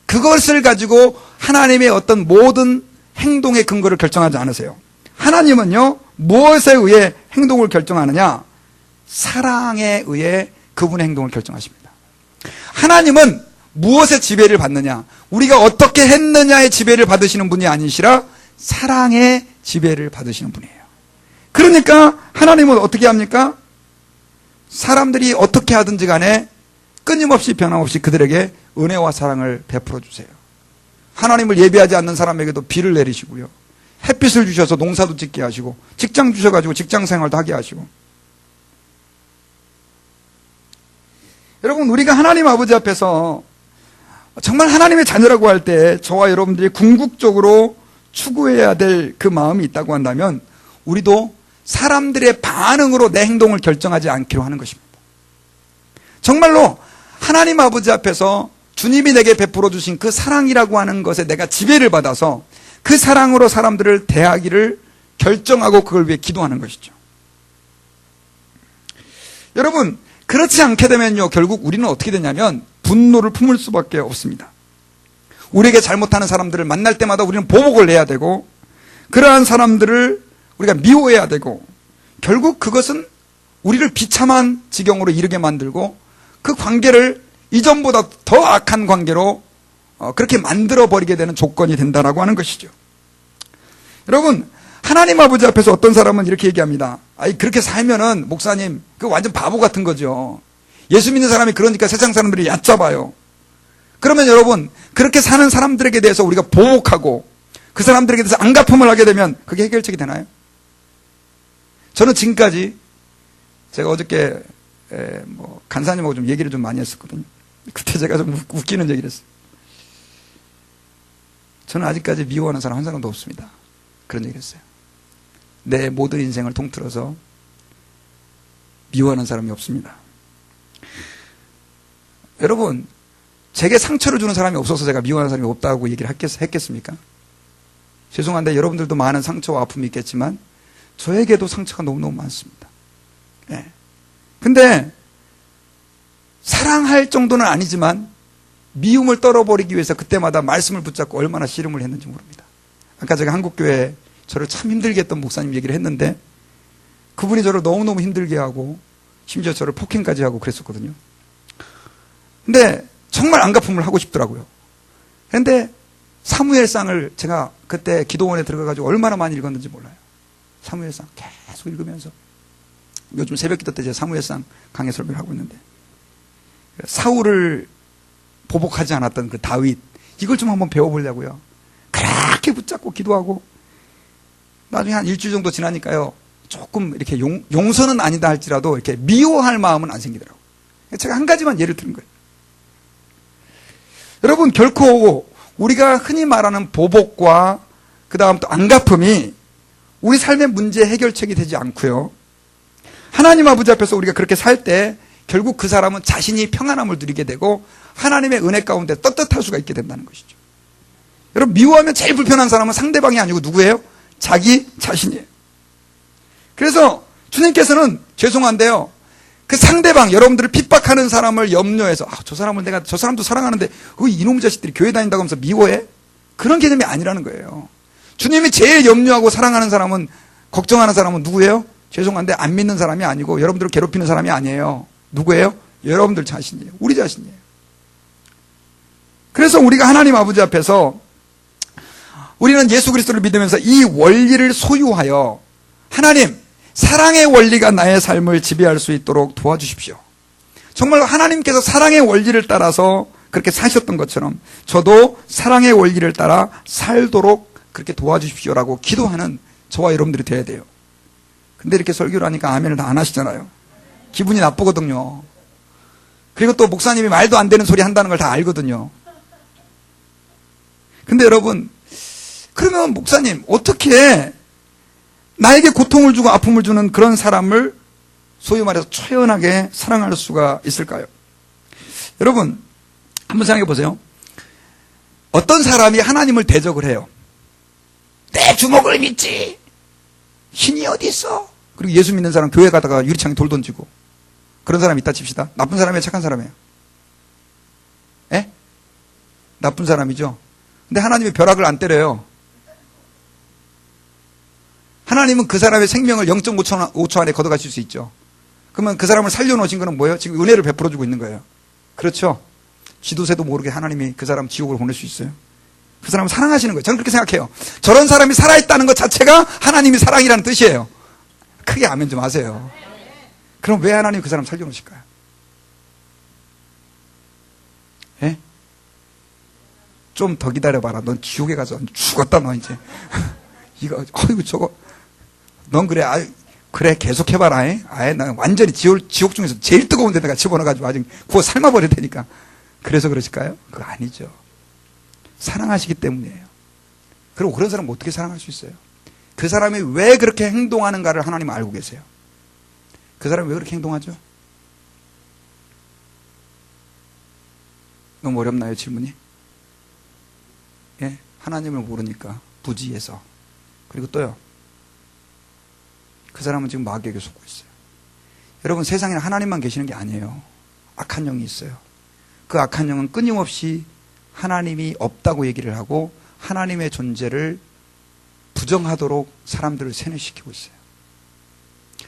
그것을 가지고 하나님의 어떤 모든 행동의 근거를 결정하지 않으세요. 하나님은요, 무엇에 의해 행동을 결정하느냐? 사랑에 의해 그분의 행동을 결정하십니다. 하나님은 무엇의 지배를 받느냐? 우리가 어떻게 했느냐의 지배를 받으시는 분이 아니시라 사랑의 지배를 받으시는 분이에요. 그러니까 하나님은 어떻게 합니까? 사람들이 어떻게 하든지 간에 끊임없이 변함없이 그들에게 은혜와 사랑을 베풀어 주세요. 하나님을 예배하지 않는 사람에게도 비를 내리시고요. 햇빛을 주셔서 농사도 짓게 하시고 직장 주셔가지고 직장 생활도 하게 하시고. 여러분, 우리가 하나님 아버지 앞에서 정말 하나님의 자녀라고 할 때 저와 여러분들이 궁극적으로 추구해야 될 그 마음이 있다고 한다면 우리도 사람들의 반응으로 내 행동을 결정하지 않기로 하는 것입니다. 정말로 하나님 아버지 앞에서 주님이 내게 베풀어 주신 그 사랑이라고 하는 것에 내가 지배를 받아서 그 사랑으로 사람들을 대하기를 결정하고 그걸 위해 기도하는 것이죠. 여러분, 그렇지 않게 되면요, 결국 우리는 어떻게 되냐면 분노를 품을 수밖에 없습니다. 우리에게 잘못하는 사람들을 만날 때마다 우리는 보복을 해야 되고, 그러한 사람들을 우리가 미워해야 되고, 결국 그것은 우리를 비참한 지경으로 이르게 만들고 그 관계를 이전보다 더 악한 관계로 그렇게 만들어버리게 되는 조건이 된다라고 하는 것이죠. 여러분, 하나님 아버지 앞에서 어떤 사람은 이렇게 얘기합니다. 아니, 그렇게 살면은 목사님, 그 완전 바보 같은 거죠. 예수 믿는 사람이 그러니까 세상 사람들이 얕잡아요. 그러면 여러분, 그렇게 사는 사람들에게 대해서 우리가 보복하고 그 사람들에게 대해서 안갚음을 하게 되면 그게 해결책이 되나요? 저는 지금까지 제가 어저께 간사님하고 좀 얘기를 좀 많이 했었거든요. 그때 제가 좀 웃기는 얘기를 했어요. 저는 아직까지 미워하는 사람 한 사람도 없습니다. 그런 얘기를 했어요. 내 모든 인생을 통틀어서 미워하는 사람이 없습니다. 여러분, 제게 상처를 주는 사람이 없어서 제가 미워하는 사람이 없다고 얘기를 했겠습니까? 죄송한데 여러분들도 많은 상처와 아픔이 있겠지만 저에게도 상처가 너무너무 많습니다. 예. 근데 사랑할 정도는 아니지만 미움을 떨어버리기 위해서 그때마다 말씀을 붙잡고 얼마나 씨름을 했는지 모릅니다. 아까 제가 한국교회에 저를 참 힘들게 했던 목사님 얘기를 했는데 그분이 저를 너무너무 힘들게 하고 심지어 저를 폭행까지 하고 그랬었거든요. 근데 정말 안갚음을 하고 싶더라고요. 그런데 사무엘상을 제가 그때 기도원에 들어가가지고 얼마나 많이 읽었는지 몰라요. 사무엘상 계속 읽으면서 요즘 새벽기도 때 제가 사무엘상 강의 설교를 하고 있는데 사울을 보복하지 않았던 그 다윗, 이걸 좀 한번 배워보려고요. 그렇게 붙잡고 기도하고 나중에 한 일주일 정도 지나니까요, 조금 이렇게 용서는 아니다 할지라도 이렇게 미워할 마음은 안 생기더라고요. 제가 한 가지만 예를 드는 거예요. 여러분, 결코 우리가 흔히 말하는 보복과 그 다음 또 안갚음이 우리 삶의 문제 해결책이 되지 않고요. 하나님 아버지 앞에서 우리가 그렇게 살 때 결국 그 사람은 자신이 평안함을 누리게 되고 하나님의 은혜 가운데 떳떳할 수가 있게 된다는 것이죠. 여러분, 미워하면 제일 불편한 사람은 상대방이 아니고 누구예요? 자기 자신이에요. 그래서 주님께서는 죄송한데요, 그 상대방, 여러분들을 핍박하는 사람을 염려해서 저 사람을 내가 저 사람도 사랑하는데 이놈 자식들이 교회 다닌다고 하면서 미워해? 그런 개념이 아니라는 거예요. 주님이 제일 염려하고 사랑하는 사람은, 걱정하는 사람은 누구예요? 죄송한데 안 믿는 사람이 아니고 여러분들을 괴롭히는 사람이 아니에요. 누구예요? 여러분들 자신이에요. 우리 자신이에요. 그래서 우리가 하나님 아버지 앞에서 우리는 예수 그리스도를 믿으면서 이 원리를 소유하여 하나님, 사랑의 원리가 나의 삶을 지배할 수 있도록 도와주십시오. 정말 하나님께서 사랑의 원리를 따라서 그렇게 사셨던 것처럼 저도 사랑의 원리를 따라 살도록 그렇게 도와주십시오라고 기도하는 저와 여러분들이 돼야 돼요. 근데 이렇게 설교를 하니까 아멘을 다 안 하시잖아요. 기분이 나쁘거든요. 그리고 또 목사님이 말도 안 되는 소리 한다는 걸 다 알거든요. 근데 여러분, 그러면 목사님, 어떻게 나에게 고통을 주고 아픔을 주는 그런 사람을 소위 말해서 초연하게 사랑할 수가 있을까요? 여러분, 한번 생각해 보세요. 어떤 사람이 하나님을 대적을 해요. 내 주먹을 믿지, 신이 어디 있어? 그리고 예수 믿는 사람 교회 가다가 유리창에 돌 던지고, 그런 사람이 있다 칩시다. 나쁜 사람이에요, 착한 사람이에요? 에? 나쁜 사람이죠. 근데 하나님이 벼락을 안 때려요. 하나님은 그 사람의 생명을 0.5초 안에 걷어가실 수 있죠. 그러면 그 사람을 살려놓으신 거는 뭐예요? 지금 은혜를 베풀어주고 있는 거예요. 그렇죠? 쥐도새도 모르게 하나님이 그 사람 지옥으로 보낼 수 있어요. 그 사람을 사랑하시는 거예요. 저는 그렇게 생각해요. 저런 사람이 살아있다는 것 자체가 하나님이 사랑이라는 뜻이에요. 크게 아멘 좀 하세요. 그럼 왜 하나님이 그 사람 살려놓으실까요? 예? 좀 더 기다려봐라. 넌 지옥에 가서 죽었다, 너 이제. 이거, 어이구, 저거. 넌 그래, 그래, 계속 해봐라. 아예, 나 완전히 지옥 중에서 제일 뜨거운 데다가 집어넣어가지고 아직 구워 삶아버릴 테니까. 그래서 그러실까요? 그거 아니죠. 사랑하시기 때문이에요. 그리고 그런 사람 어떻게 사랑할 수 있어요? 그 사람이 왜 그렇게 행동하는가를 하나님은 알고 계세요. 그 사람이 왜 그렇게 행동하죠? 너무 어렵나요, 질문이? 예? 하나님을 모르니까, 부지에서. 그리고 또요, 그 사람은 지금 마귀에게 속고 있어요. 여러분, 세상에는 하나님만 계시는 게 아니에요. 악한 영이 있어요. 그 악한 영은 끊임없이 하나님이 없다고 얘기를 하고 하나님의 존재를 부정하도록 사람들을 세뇌시키고 있어요.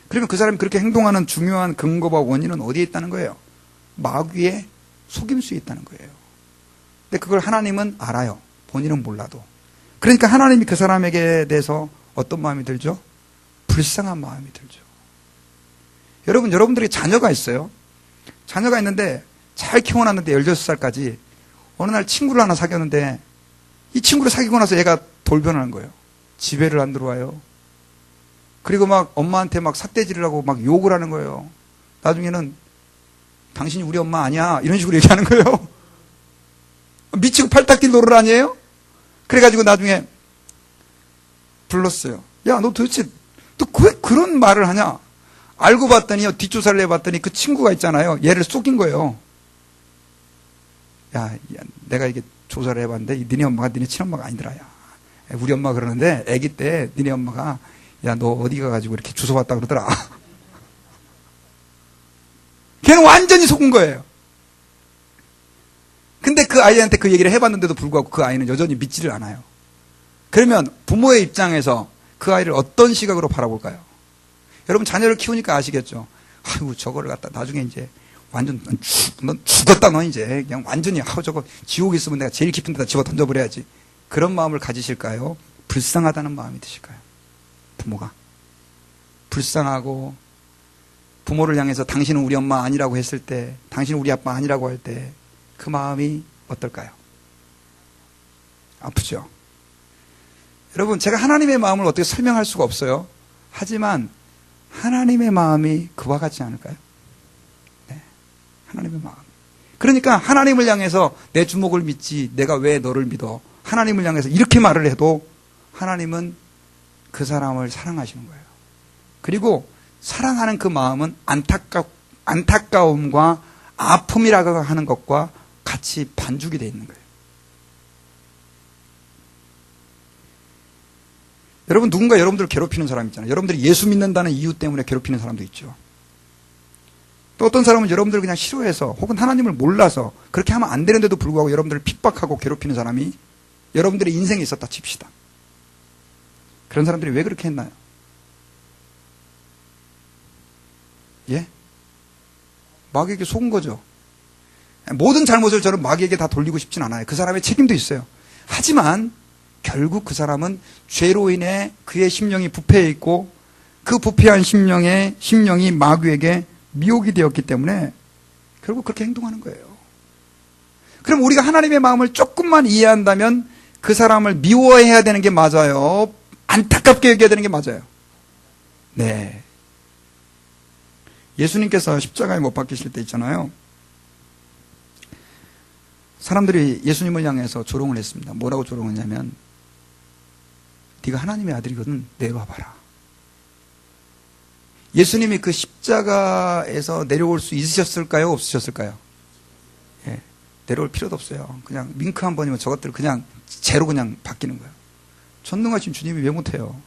그러면 그 사람이 그렇게 행동하는 중요한 근거와 원인은 어디에 있다는 거예요? 마귀의 속임수에 있다는 거예요. 근데 그걸 하나님은 알아요. 본인은 몰라도. 그러니까 하나님이 그 사람에게 대해서 어떤 마음이 들죠? 불쌍한 마음이 들죠. 여러분들이 자녀가 있어요. 자녀가 있는데 잘 키워놨는데 16살까지 어느 날 친구를 하나 사귀었는데 이 친구를 사귀고 나서 얘가 돌변하는 거예요. 집에를 안 들어와요. 그리고 막 엄마한테 막 삿대질을 하고 막 욕을 하는 거예요. 나중에는 당신이 우리 엄마 아니야 이런 식으로 얘기하는 거예요. 미치고 팔딱 뛸 노릇 아니에요? 그래가지고 나중에 불렀어요. 야, 너 도대체 너 왜 그런 말을 하냐? 알고 봤더니 뒷조사를 해봤더니 그 친구가 있잖아요. 얘를 속인 거예요. 야, 내가 이게 조사를 해봤는데 니네 엄마가 니네 친엄마가 아니더라. 야. 우리 엄마 그러는데 아기 때 니네 엄마가 야, 너 어디 가가지고 이렇게 주워 왔다 그러더라. 걔는 완전히 속은 거예요. 근데 그 아이한테 그 얘기를 해봤는데도 불구하고 그 아이는 여전히 믿지를 않아요. 그러면 부모의 입장에서 그 아이를 어떤 시각으로 바라볼까요? 여러분 자녀를 키우니까 아시겠죠? 아이고 저거를 갖다 나중에 이제 완전 넌 죽었다 너 이제 그냥 완전히 저거 지옥에 있으면 내가 제일 깊은 데다 집어 던져버려야지. 그런 마음을 가지실까요? 불쌍하다는 마음이 드실까요? 부모가 불쌍하고 부모를 향해서 당신은 우리 엄마 아니라고 했을 때, 당신은 우리 아빠 아니라고 할 때 그 마음이 어떨까요? 아프죠? 여러분 제가 하나님의 마음을 어떻게 설명할 수가 없어요. 하지만 하나님의 마음이 그와 같지 않을까요? 네, 하나님의 마음. 그러니까 하나님을 향해서 내 주먹을 믿지 내가 왜 너를 믿어? 하나님을 향해서 이렇게 말을 해도 하나님은 그 사람을 사랑하시는 거예요. 그리고 사랑하는 그 마음은 안타까움과 아픔이라고 하는 것과 같이 반죽이 되어 있는 거예요. 여러분 누군가 여러분들을 괴롭히는 사람 있잖아요. 여러분들이 예수 믿는다는 이유 때문에 괴롭히는 사람도 있죠. 또 어떤 사람은 여러분들을 그냥 싫어해서 혹은 하나님을 몰라서 그렇게 하면 안 되는데도 불구하고 여러분들을 핍박하고 괴롭히는 사람이 여러분들의 인생에 있었다 칩시다. 그런 사람들이 왜 그렇게 했나요? 예? 마귀에게 속은 거죠. 모든 잘못을 저는 마귀에게 다 돌리고 싶진 않아요. 그 사람의 책임도 있어요. 하지만 결국 그 사람은 죄로 인해 그의 심령이 부패해 있고 그 부패한 심령이 마귀에게 미혹이 되었기 때문에 결국 그렇게 행동하는 거예요. 그럼 우리가 하나님의 마음을 조금만 이해한다면 그 사람을 미워해야 되는 게 맞아요? 안타깝게 여겨야 되는 게 맞아요? 네. 예수님께서 십자가에 못 박히실 때 있잖아요. 사람들이 예수님을 향해서 조롱을 했습니다. 뭐라고 조롱했냐면 네가 하나님의 아들이거든 내려와봐라. 예수님이 그 십자가에서 내려올 수 있으셨을까요? 없으셨을까요? 예, 내려올 필요도 없어요. 그냥 윙크 한 번이면 저것들 그냥 제로 그냥 바뀌는 거예요. 전능하신 주님이 왜 못해요?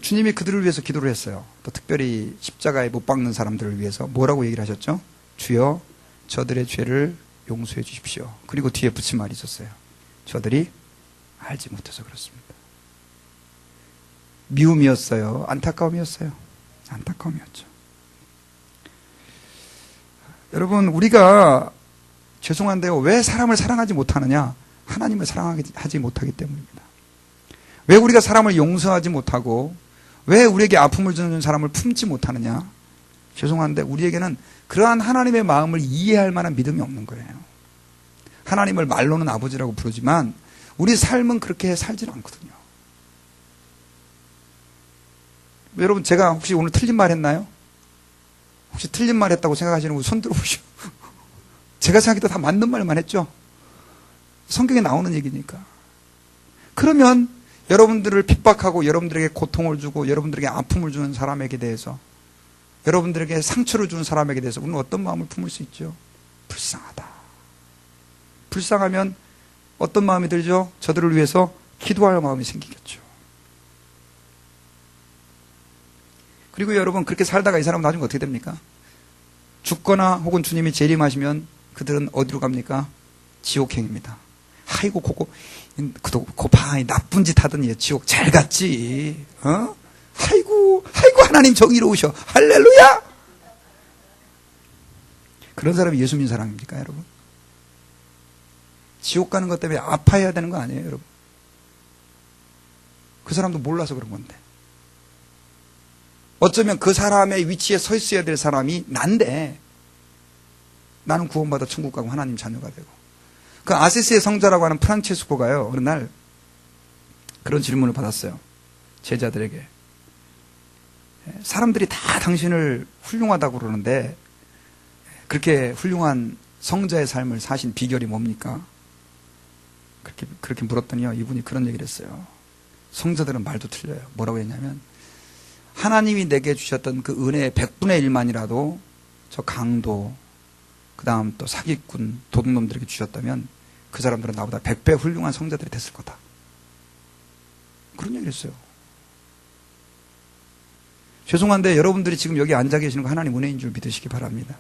주님이 그들을 위해서 기도를 했어요. 또 특별히 십자가에 못 박는 사람들을 위해서 뭐라고 얘기를 하셨죠? 주여 저들의 죄를 용서해 주십시오. 그리고 뒤에 붙인 말이 있었어요. 저들이 알지 못해서 그렇습니다. 미움이었어요? 안타까움이었어요? 안타까움이었죠. 여러분 우리가 죄송한데요. 왜 사람을 사랑하지 못하느냐? 하나님을 사랑하지 못하기 때문입니다. 왜 우리가 사람을 용서하지 못하고 왜 우리에게 아픔을 주는 사람을 품지 못하느냐? 죄송한데 우리에게는 그러한 하나님의 마음을 이해할 만한 믿음이 없는 거예요. 하나님을 말로는 아버지라고 부르지만 우리 삶은 그렇게 살지는 않거든요. 여러분, 제가 혹시 오늘 틀린 말 했나요? 혹시 틀린 말 했다고 생각하시는 분 손 들어보시오. 제가 생각해도 다 맞는 말만 했죠? 성경에 나오는 얘기니까. 그러면 여러분들을 핍박하고 여러분들에게 고통을 주고 여러분들에게 아픔을 주는 사람에게 대해서, 여러분들에게 상처를 주는 사람에게 대해서 우리는 어떤 마음을 품을 수 있죠? 불쌍하다. 불쌍하면 어떤 마음이 들죠? 저들을 위해서 기도할 마음이 생기겠죠. 그리고 여러분, 그렇게 살다가 이 사람은 나중에 어떻게 됩니까? 죽거나 혹은 주님이 재림하시면 그들은 어디로 갑니까? 지옥행입니다. 아이고, 고 봐, 나쁜 짓 하더니 지옥 잘 갔지. 아이고, 하나님 정의로우셔. 할렐루야! 그런 사람이 예수 믿는 사람입니까, 여러분? 지옥 가는 것 때문에 아파해야 되는 거 아니에요, 여러분? 그 사람도 몰라서 그런 건데. 어쩌면 그 사람의 위치에 서 있어야 될 사람이 난데, 나는 구원받아 천국 가고 하나님 자녀가 되고. 그 아세스의 성자라고 하는 프란체스코가요, 어느 날 그런 질문을 받았어요. 제자들에게. 사람들이 다 당신을 훌륭하다고 그러는데 그렇게 훌륭한 성자의 삶을 사신 비결이 뭡니까? 그렇게 물었더니요, 이분이 그런 얘기를 했어요. 성자들은 말도 틀려요. 뭐라고 했냐면, 하나님이 내게 주셨던 그 은혜의 100분의 1만이라도 저 강도, 그 다음 또 사기꾼, 도둑놈들에게 주셨다면 그 사람들은 나보다 100배 훌륭한 성자들이 됐을 거다. 그런 얘기를 했어요. 죄송한데 여러분들이 지금 여기 앉아 계시는 거 하나님 은혜인 줄 믿으시기 바랍니다.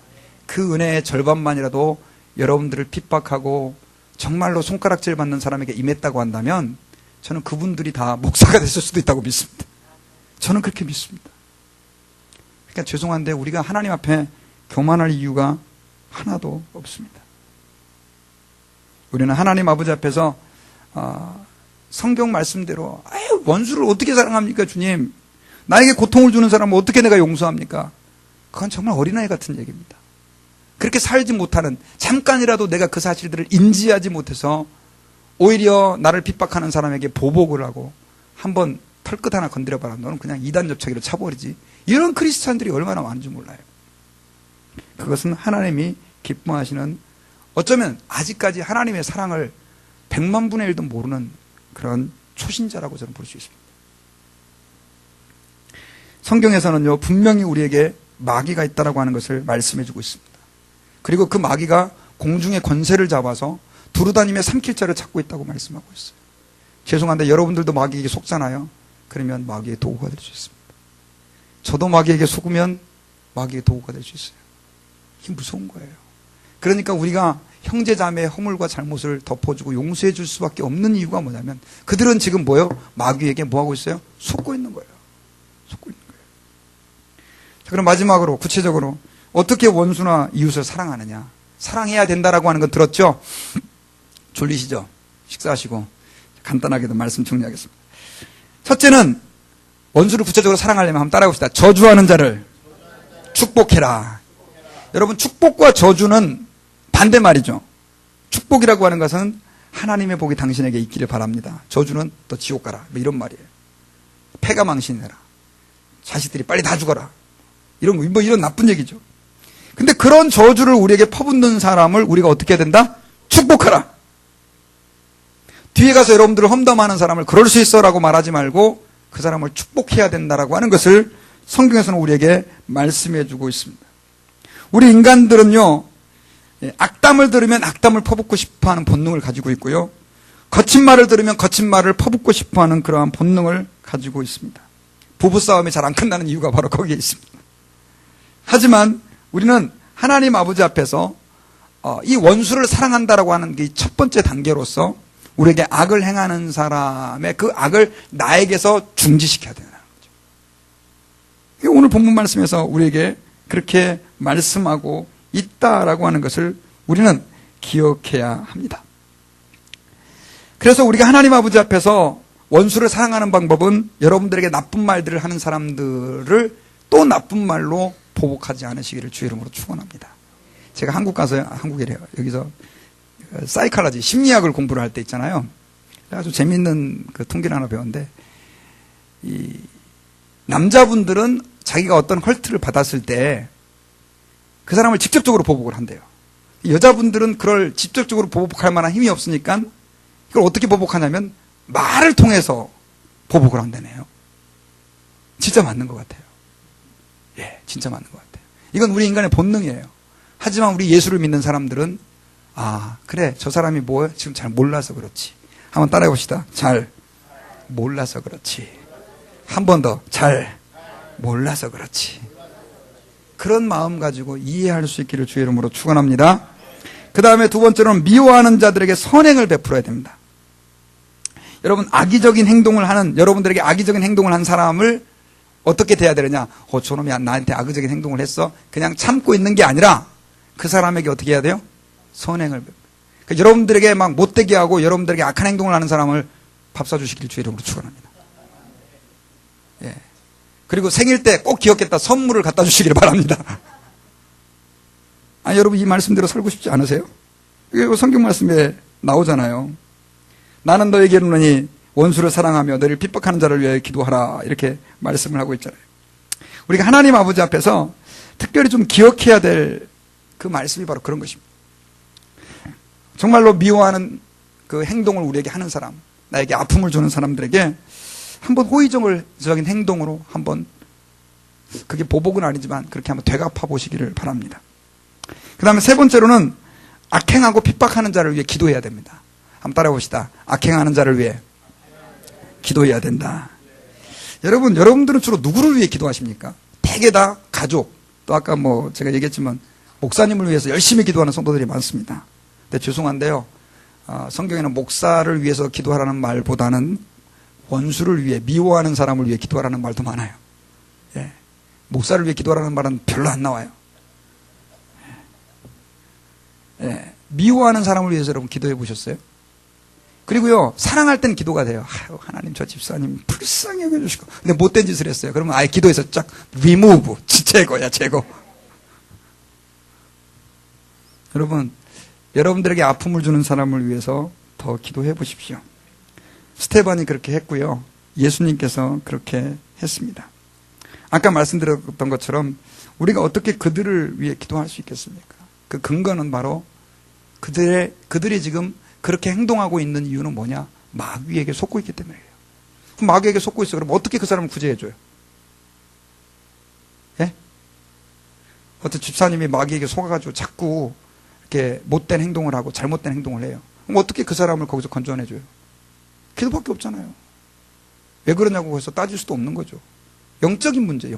그 은혜의 절반만이라도 여러분들을 핍박하고 정말로 손가락질 받는 사람에게 임했다고 한다면 저는 그분들이 다 목사가 됐을 수도 있다고 믿습니다. 저는 그렇게 믿습니다. 그러니까 죄송한데 우리가 하나님 앞에 교만할 이유가 하나도 없습니다. 우리는 하나님 아버지 앞에서 성경 말씀대로 원수를 어떻게 사랑합니까, 주님? 나에게 고통을 주는 사람은 어떻게 내가 용서합니까? 그건 정말 어린아이 같은 얘기입니다. 그렇게 살지 못하는, 잠깐이라도 내가 그 사실들을 인지하지 못해서 오히려 나를 핍박하는 사람에게 보복을 하고 한번 털끝 하나 건드려봐라, 너는 그냥 이단 접착기로 차버리지, 이런 크리스찬들이 얼마나 많은지 몰라요. 그것은 하나님이 기뻐하시는, 어쩌면 아직까지 하나님의 사랑을 100만 분의 1도 모르는 그런 초신자라고 저는 볼 수 있습니다. 성경에서는요, 분명히 우리에게 마귀가 있다라고 하는 것을 말씀해주고 있습니다. 그리고 그 마귀가 공중의 권세를 잡아서 두루다니며 삼킬 자를 찾고 있다고 말씀하고 있어요. 죄송한데 여러분들도 마귀에게 속잖아요. 그러면 마귀의 도구가 될 수 있습니다. 저도 마귀에게 속으면 마귀의 도구가 될 수 있어요. 이게 무서운 거예요. 그러니까 우리가 형제 자매의 허물과 잘못을 덮어주고 용서해 줄 수밖에 없는 이유가 뭐냐면, 그들은 지금 뭐요? 마귀에게 뭐하고 있어요? 속고 있는 거예요. 속고 있는 거예요. 자, 그럼 마지막으로 구체적으로 어떻게 원수나 이웃을 사랑하느냐? 사랑해야 된다라고 하는 건 들었죠? 졸리시죠? 식사하시고 간단하게도 말씀 정리하겠습니다. 첫째는 원수를 구체적으로 사랑하려면 한번 따라해봅시다. 저주하는 자를 축복해라. 여러분, 축복과 저주는 반대말이죠. 축복이라고 하는 것은 하나님의 복이 당신에게 있기를 바랍니다. 저주는 또 지옥 가라, 뭐 이런 말이에요. 패가 망신해라, 자식들이 빨리 다 죽어라, 이런 나쁜 얘기죠. 근데 그런 저주를 우리에게 퍼붓는 사람을 우리가 어떻게 해야 된다? 축복하라. 뒤에 가서 여러분들을 험담하는 사람을 그럴 수 있어 라고 말하지 말고 그 사람을 축복해야 된다라고 하는 것을 성경에서는 우리에게 말씀해 주고 있습니다. 우리 인간들은요, 악담을 들으면 악담을 퍼붓고 싶어하는 본능을 가지고 있고요, 거친 말을 들으면 거친 말을 퍼붓고 싶어하는 그러한 본능을 가지고 있습니다. 부부싸움이 잘 안 끝나는 이유가 바로 거기에 있습니다. 하지만 우리는 하나님 아버지 앞에서 이 원수를 사랑한다라고 하는 게 첫 번째 단계로서 우리에게 악을 행하는 사람의 그 악을 나에게서 중지시켜야 된다는 거죠. 오늘 본문 말씀에서 우리에게 그렇게 말씀하고 있다라고 하는 것을 우리는 기억해야 합니다. 그래서 우리가 하나님 아버지 앞에서 원수를 사랑하는 방법은 여러분들에게 나쁜 말들을 하는 사람들을 또 나쁜 말로 보복하지 않으시기를 주의 이름으로 축원합니다. 제가 한국 가서 한국이래요. 여기서 사이칼러지 심리학을 공부를 할 때 있잖아요. 아주 재밌는 그 통계를 하나 배웠는데 이 남자분들은 자기가 어떤 헐트를 받았을 때 그 사람을 직접적으로 보복을 한대요. 여자분들은 그걸 직접적으로 보복할 만한 힘이 없으니까 이걸 어떻게 보복하냐면 말을 통해서 보복을 한다네요. 진짜 맞는 것 같아요. 예, 진짜 맞는 것 같아요. 이건 우리 인간의 본능이에요. 하지만 우리 예수를 믿는 사람들은 그래, 저 사람이 뭐예요? 지금 잘 몰라서 그렇지. 한번 따라해 봅시다. 잘 몰라서 그렇지. 한 번 더. 잘 몰라서 그렇지. 그런 마음 가지고 이해할 수 있기를 주의 이름으로 축원합니다. 그 다음에 두 번째로는 미워하는 자들에게 선행을 베풀어야 됩니다. 여러분, 여러분들에게 악의적인 행동을 한 사람을 어떻게 대해야 되느냐? 저놈이 나한테 악의적인 행동을 했어. 그냥 참고 있는 게 아니라 그 사람에게 어떻게 해야 돼요? 선행을 베풀어요. 그러니까 여러분들에게 막 못되게 하고 여러분들에게 악한 행동을 하는 사람을 밥 사주시길 주의 이름으로 축원합니다. 예. 그리고 생일 때 꼭 기억했다 선물을 갖다 주시길 바랍니다. 여러분 이 말씀대로 살고 싶지 않으세요? 이게 성경 말씀에 나오잖아요. 나는 너에게 이르노니 원수를 사랑하며 너를 핍박하는 자를 위해 기도하라 이렇게 말씀을 하고 있잖아요. 우리가 하나님 아버지 앞에서 특별히 좀 기억해야 될 그 말씀이 바로 그런 것입니다. 정말로 미워하는 그 행동을 우리에게 하는 사람, 나에게 아픔을 주는 사람들에게 한번 호의적인 행동으로 한번, 그게 보복은 아니지만 그렇게 한번 되갚아 보시기를 바랍니다. 그 다음에 세 번째로는 악행하고 핍박하는 자를 위해 기도해야 됩니다. 한번 따라해 봅시다. 악행하는 자를 위해 기도해야 된다. 여러분들은 주로 누구를 위해 기도하십니까? 대개 다 가족, 또 아까 제가 얘기했지만 목사님을 위해서 열심히 기도하는 성도들이 많습니다. 근데 죄송한데요, 성경에는 목사를 위해서 기도하라는 말보다는 원수를 위해, 미워하는 사람을 위해 기도하라는 말도 많아요. 예. 목사를 위해 기도하라는 말은 별로 안 나와요. 예. 미워하는 사람을 위해서 여러분 기도해 보셨어요? 그리고요, 사랑할 땐 기도가 돼요. 하나님 저 집사님 불쌍히 여겨주시고. 근데 못된 짓을 했어요. 그러면 아예 기도해서 쫙 리무브, 제거야, 제거. 여러분, 여러분들에게 아픔을 주는 사람을 위해서 더 기도해 보십시오. 스테반이 그렇게 했고요. 예수님께서 그렇게 했습니다. 아까 말씀드렸던 것처럼 우리가 어떻게 그들을 위해 기도할 수 있겠습니까? 그 근거는 바로 그들이 지금 그렇게 행동하고 있는 이유는 뭐냐? 마귀에게 속고 있기 때문이에요. 그럼 마귀에게 속고 있어. 그럼 어떻게 그 사람을 구제해줘요? 예? 어떤 집사님이 마귀에게 속아가지고 자꾸 이렇게 못된 행동을 하고 잘못된 행동을 해요. 그럼 어떻게 그 사람을 거기서 건져내줘요? 기도밖에 없잖아요. 왜 그러냐고 해서 따질 수도 없는 거죠. 영적인 문제.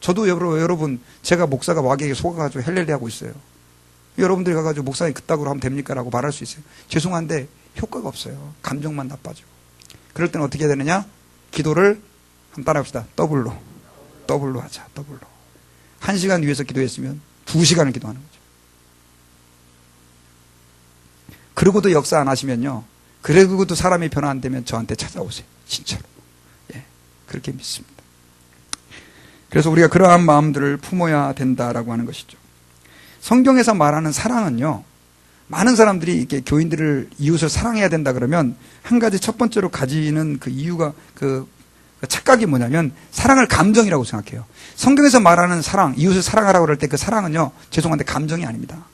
저도 여러분, 제가 목사가 마귀에게 속아가지고 헬렐레 하고 있어요. 여러분들이 가가지고 목사님 그따구로 하면 됩니까? 라고 말할 수 있어요. 죄송한데 효과가 없어요. 감정만 나빠지고. 그럴 때는 어떻게 해야 되느냐? 기도를 한번 따라합시다. 더블로 하자. 1시간 위해서 기도했으면 2시간을 기도하는 거죠. 그러고도 역사 안 하시면요, 그러고도 사람이 변화 안 되면 저한테 찾아오세요. 진짜로. 예, 그렇게 믿습니다. 그래서 우리가 그러한 마음들을 품어야 된다라고 하는 것이죠. 성경에서 말하는 사랑은요, 많은 사람들이 이렇게 교인들을, 이웃을 사랑해야 된다 그러면 한 가지 첫 번째로 가지는 그 이유가, 그 착각이 뭐냐면 사랑을 감정이라고 생각해요. 성경에서 말하는 사랑, 이웃을 사랑하라고 그럴 때 그 사랑은요, 죄송한데 감정이 아닙니다.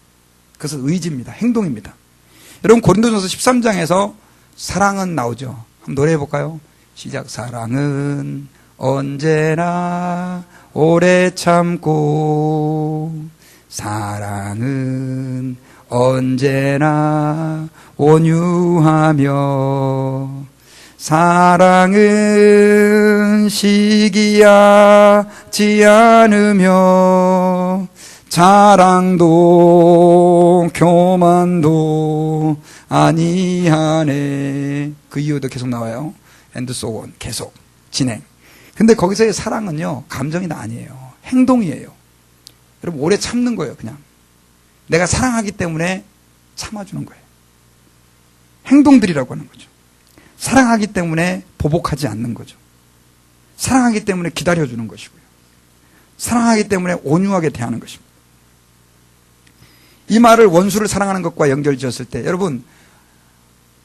그것은 의지입니다. 행동입니다. 여러분, 고린도전서 13장에서 사랑은 나오죠. 한번 노래해 볼까요? 시작. 사랑은 언제나 오래 참고, 사랑은 언제나 온유하며, 사랑은 시기하지 않으며, 자랑도 교만도 아니하네. 그 이유도 계속 나와요. and so on. 계속 진행. 근데 거기서의 사랑은요, 감정이 아니에요. 행동이에요. 여러분, 오래 참는 거예요. 그냥 내가 사랑하기 때문에 참아주는 거예요. 행동들이라고 하는 거죠. 사랑하기 때문에 보복하지 않는 거죠. 사랑하기 때문에 기다려주는 것이고요. 사랑하기 때문에 온유하게 대하는 것입니다. 이 말을 원수를 사랑하는 것과 연결 지었을 때, 여러분,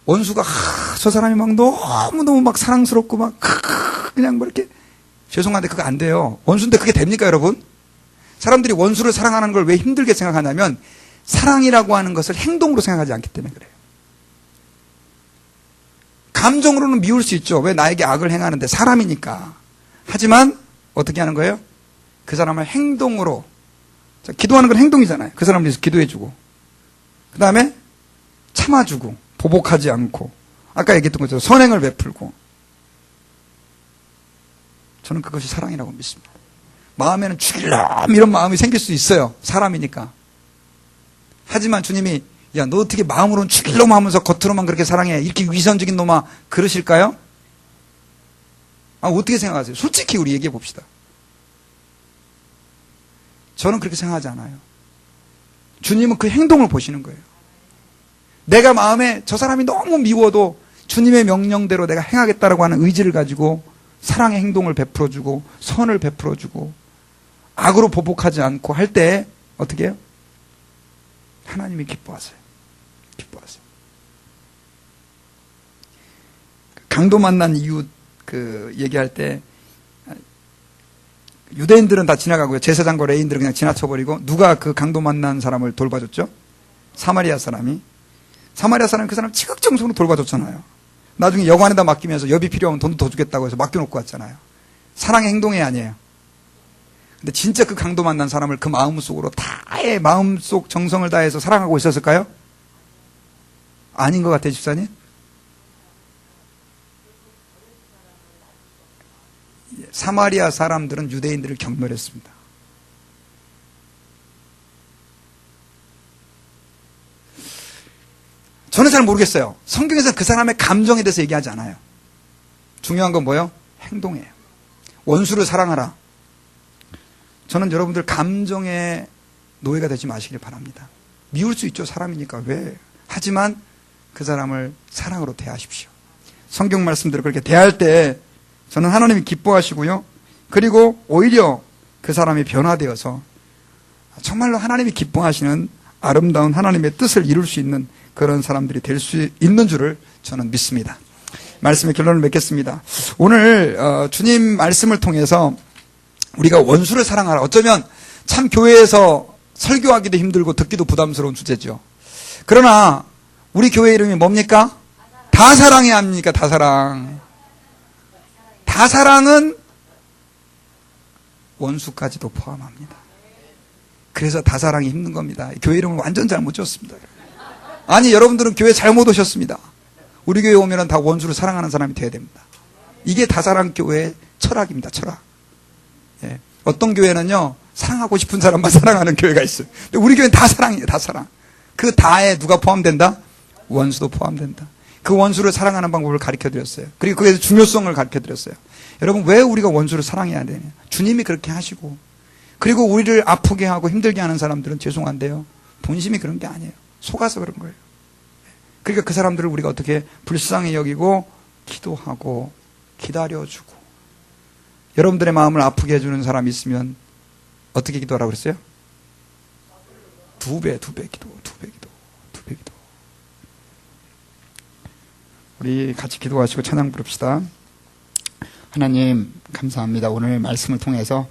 원수가, 저 사람이 막 너무너무 막 사랑스럽고 막, 그냥 뭐 이렇게, 죄송한데 그거 안 돼요. 원수인데 그게 됩니까, 여러분? 사람들이 원수를 사랑하는 걸 왜 힘들게 생각하냐면, 사랑이라고 하는 것을 행동으로 생각하지 않기 때문에 그래요. 감정으로는 미울 수 있죠. 왜 나에게 악을 행하는데 사람이니까. 하지만 어떻게 하는 거예요? 그 사람을 행동으로. 자, 기도하는 건 행동이잖아요. 그 사람을 위해서 기도해주고, 그 다음에 참아주고, 보복하지 않고, 아까 얘기했던 것처럼 선행을 베풀고. 저는 그것이 사랑이라고 믿습니다. 마음에는 죽일람 이런 마음이 생길 수 있어요. 사람이니까. 하지만 주님이 야, 너 어떻게 마음으로는 죽일놈 하면서 겉으로만 그렇게 사랑해? 이렇게 위선적인 놈아 그러실까요? 어떻게 생각하세요? 솔직히 우리 얘기해 봅시다. 저는 그렇게 생각하지 않아요. 주님은 그 행동을 보시는 거예요. 내가 마음에 저 사람이 너무 미워도 주님의 명령대로 내가 행하겠다라고 하는 의지를 가지고 사랑의 행동을 베풀어주고 선을 베풀어주고 악으로 보복하지 않고 할 때 어떻게 해요? 하나님이 기뻐하세요. 기뻐하세요. 강도 만난 이유 얘기할 때 유대인들은 다 지나가고요. 제사장과 레인들은 그냥 지나쳐버리고 누가 그 강도 만난 사람을 돌봐줬죠? 사마리아 사람이. 사마리아 사람이 그 사람 지극정성으로 돌봐줬잖아요. 나중에 여관에다 맡기면서 여비 필요하면 돈도 더 주겠다고 해서 맡겨놓고 왔잖아요. 사랑의 행동이 아니에요. 근데 진짜 그 강도 만난 사람을 그 마음속으로 다의 마음속 정성을 다해서 사랑하고 있었을까요? 아닌 것 같아요, 집사님? 사마리아 사람들은 유대인들을 경멸했습니다. 저는 잘 모르겠어요. 성경에서 그 사람의 감정에 대해서 얘기하지 않아요. 중요한 건 뭐예요? 행동이에요. 원수를 사랑하라. 저는 여러분들 감정의 노예가 되지 마시길 바랍니다. 미울 수 있죠. 사람이니까. 왜? 하지만 그 사람을 사랑으로 대하십시오. 성경 말씀대로 그렇게 대할 때 저는 하나님이 기뻐하시고요. 그리고 오히려 그 사람이 변화되어서 정말로 하나님이 기뻐하시는 아름다운 하나님의 뜻을 이룰 수 있는 그런 사람들이 될 수 있는 줄을 저는 믿습니다. 말씀의 결론을 맺겠습니다. 오늘 주님 말씀을 통해서 우리가 원수를 사랑하라. 어쩌면 참 교회에서 설교하기도 힘들고 듣기도 부담스러운 주제죠. 그러나 우리 교회 이름이 뭡니까? 다사랑해야 합니까? 다사랑. 다사랑은 원수까지도 포함합니다. 그래서 다사랑이 힘든 겁니다. 교회 이름을 완전 잘못 지었습니다. 아니, 여러분들은 교회 잘못 오셨습니다. 우리 교회 오면 다 원수를 사랑하는 사람이 돼야 됩니다. 이게 다사랑 교회의 철학입니다. 철학. 예. 어떤 교회는요, 사랑하고 싶은 사람만 사랑하는 교회가 있어요. 근데 우리 교회는 다 사랑이에요. 다 사랑. 그 다에 누가 포함된다? 원수도 포함된다. 그 원수를 사랑하는 방법을 가르쳐드렸어요. 그리고 그에 중요성을 가르쳐드렸어요. 여러분, 왜 우리가 원수를 사랑해야 되냐? 주님이 그렇게 하시고, 그리고 우리를 아프게 하고 힘들게 하는 사람들은 죄송한데요, 본심이 그런 게 아니에요. 속아서 그런 거예요. 그러니까 그 사람들을 우리가 어떻게 불쌍히 여기고 기도하고 기다려주고, 여러분들의 마음을 아프게 해주는 사람이 있으면 어떻게 기도하라고 그랬어요? 두 배 기도. 우리 같이 기도하시고 찬양 부릅시다. 하나님 감사합니다. 오늘 말씀을 통해서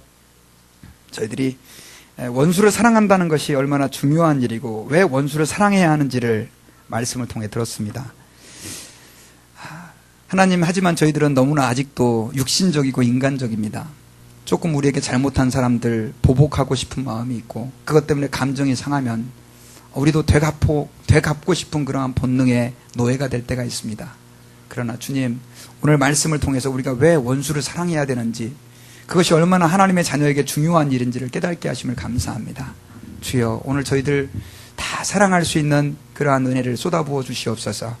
저희들이 원수를 사랑한다는 것이 얼마나 중요한 일이고 왜 원수를 사랑해야 하는지를 말씀을 통해 들었습니다. 하나님, 하지만 저희들은 너무나 아직도 육신적이고 인간적입니다. 조금 우리에게 잘못한 사람들 보복하고 싶은 마음이 있고 그것 때문에 감정이 상하면 우리도 되갚고 싶은 그러한 본능의 노예가 될 때가 있습니다. 그러나 주님, 오늘 말씀을 통해서 우리가 왜 원수를 사랑해야 되는지, 그것이 얼마나 하나님의 자녀에게 중요한 일인지를 깨닫게 하심을 감사합니다. 주여, 오늘 저희들 다 사랑할 수 있는 그러한 은혜를 쏟아부어 주시옵소서.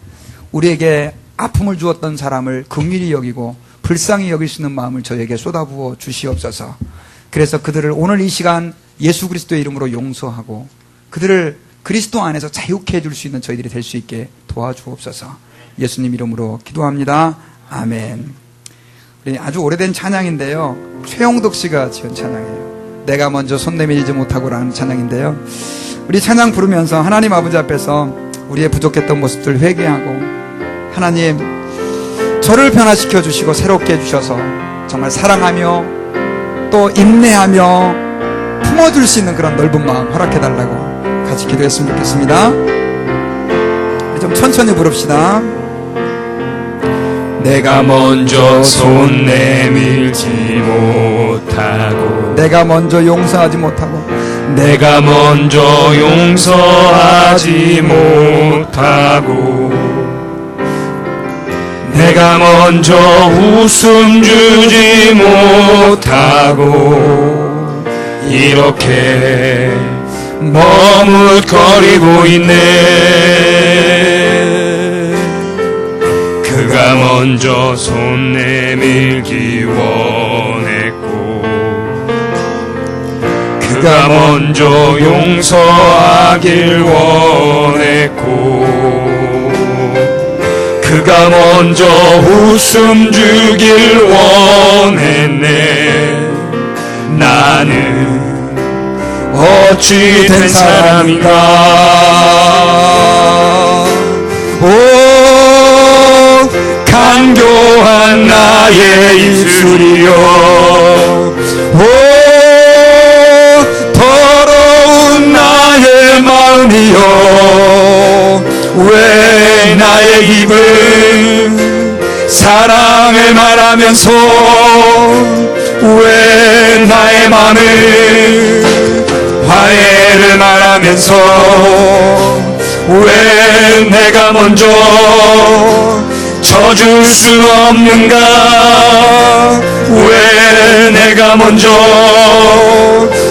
우리에게 아픔을 주었던 사람을 긍휼히 여기고 불쌍히 여길 수 있는 마음을 저에게 쏟아부어 주시옵소서. 그래서 그들을 오늘 이 시간 예수 그리스도의 이름으로 용서하고 그들을 그리스도 안에서 자유케 해줄 수 있는 저희들이 될 수 있게 도와주옵소서. 예수님 이름으로 기도합니다. 아멘. 아주 오래된 찬양인데요, 최영덕 씨가 지은 찬양이에요. 내가 먼저 손 내밀지 못하고라는 찬양인데요. 우리 찬양 부르면서 하나님 아버지 앞에서 우리의 부족했던 모습들 회개하고, 하나님 저를 변화시켜 주시고 새롭게 해주셔서 정말 사랑하며 또 인내하며 품어줄 수 있는 그런 넓은 마음 허락해달라고 같이 기도했으면 좋겠습니다. 좀 천천히 부릅시다. 내가 먼저 손 내밀지 못하고, 내가 먼저 용서하지 못하고, 내가 먼저 용서하지 못하고, 내가 먼저 웃음 주지 못하고, 이렇게 머뭇거리고 있네. 그가 먼저 손 내밀기 원했고, 그가 먼저 용서하길 원했고, 그가 먼저 웃음 주길 원했네. 나는 어찌 된 사람인가. 오 간교한 나의 입술이여, 오 더러운 나의 마음이여, 왜 나의 입은 사랑을 말하면서, 왜 나의 마음을 화해를 말하면서, 왜 내가 먼저 져줄 수 없는가, 왜 내가 먼저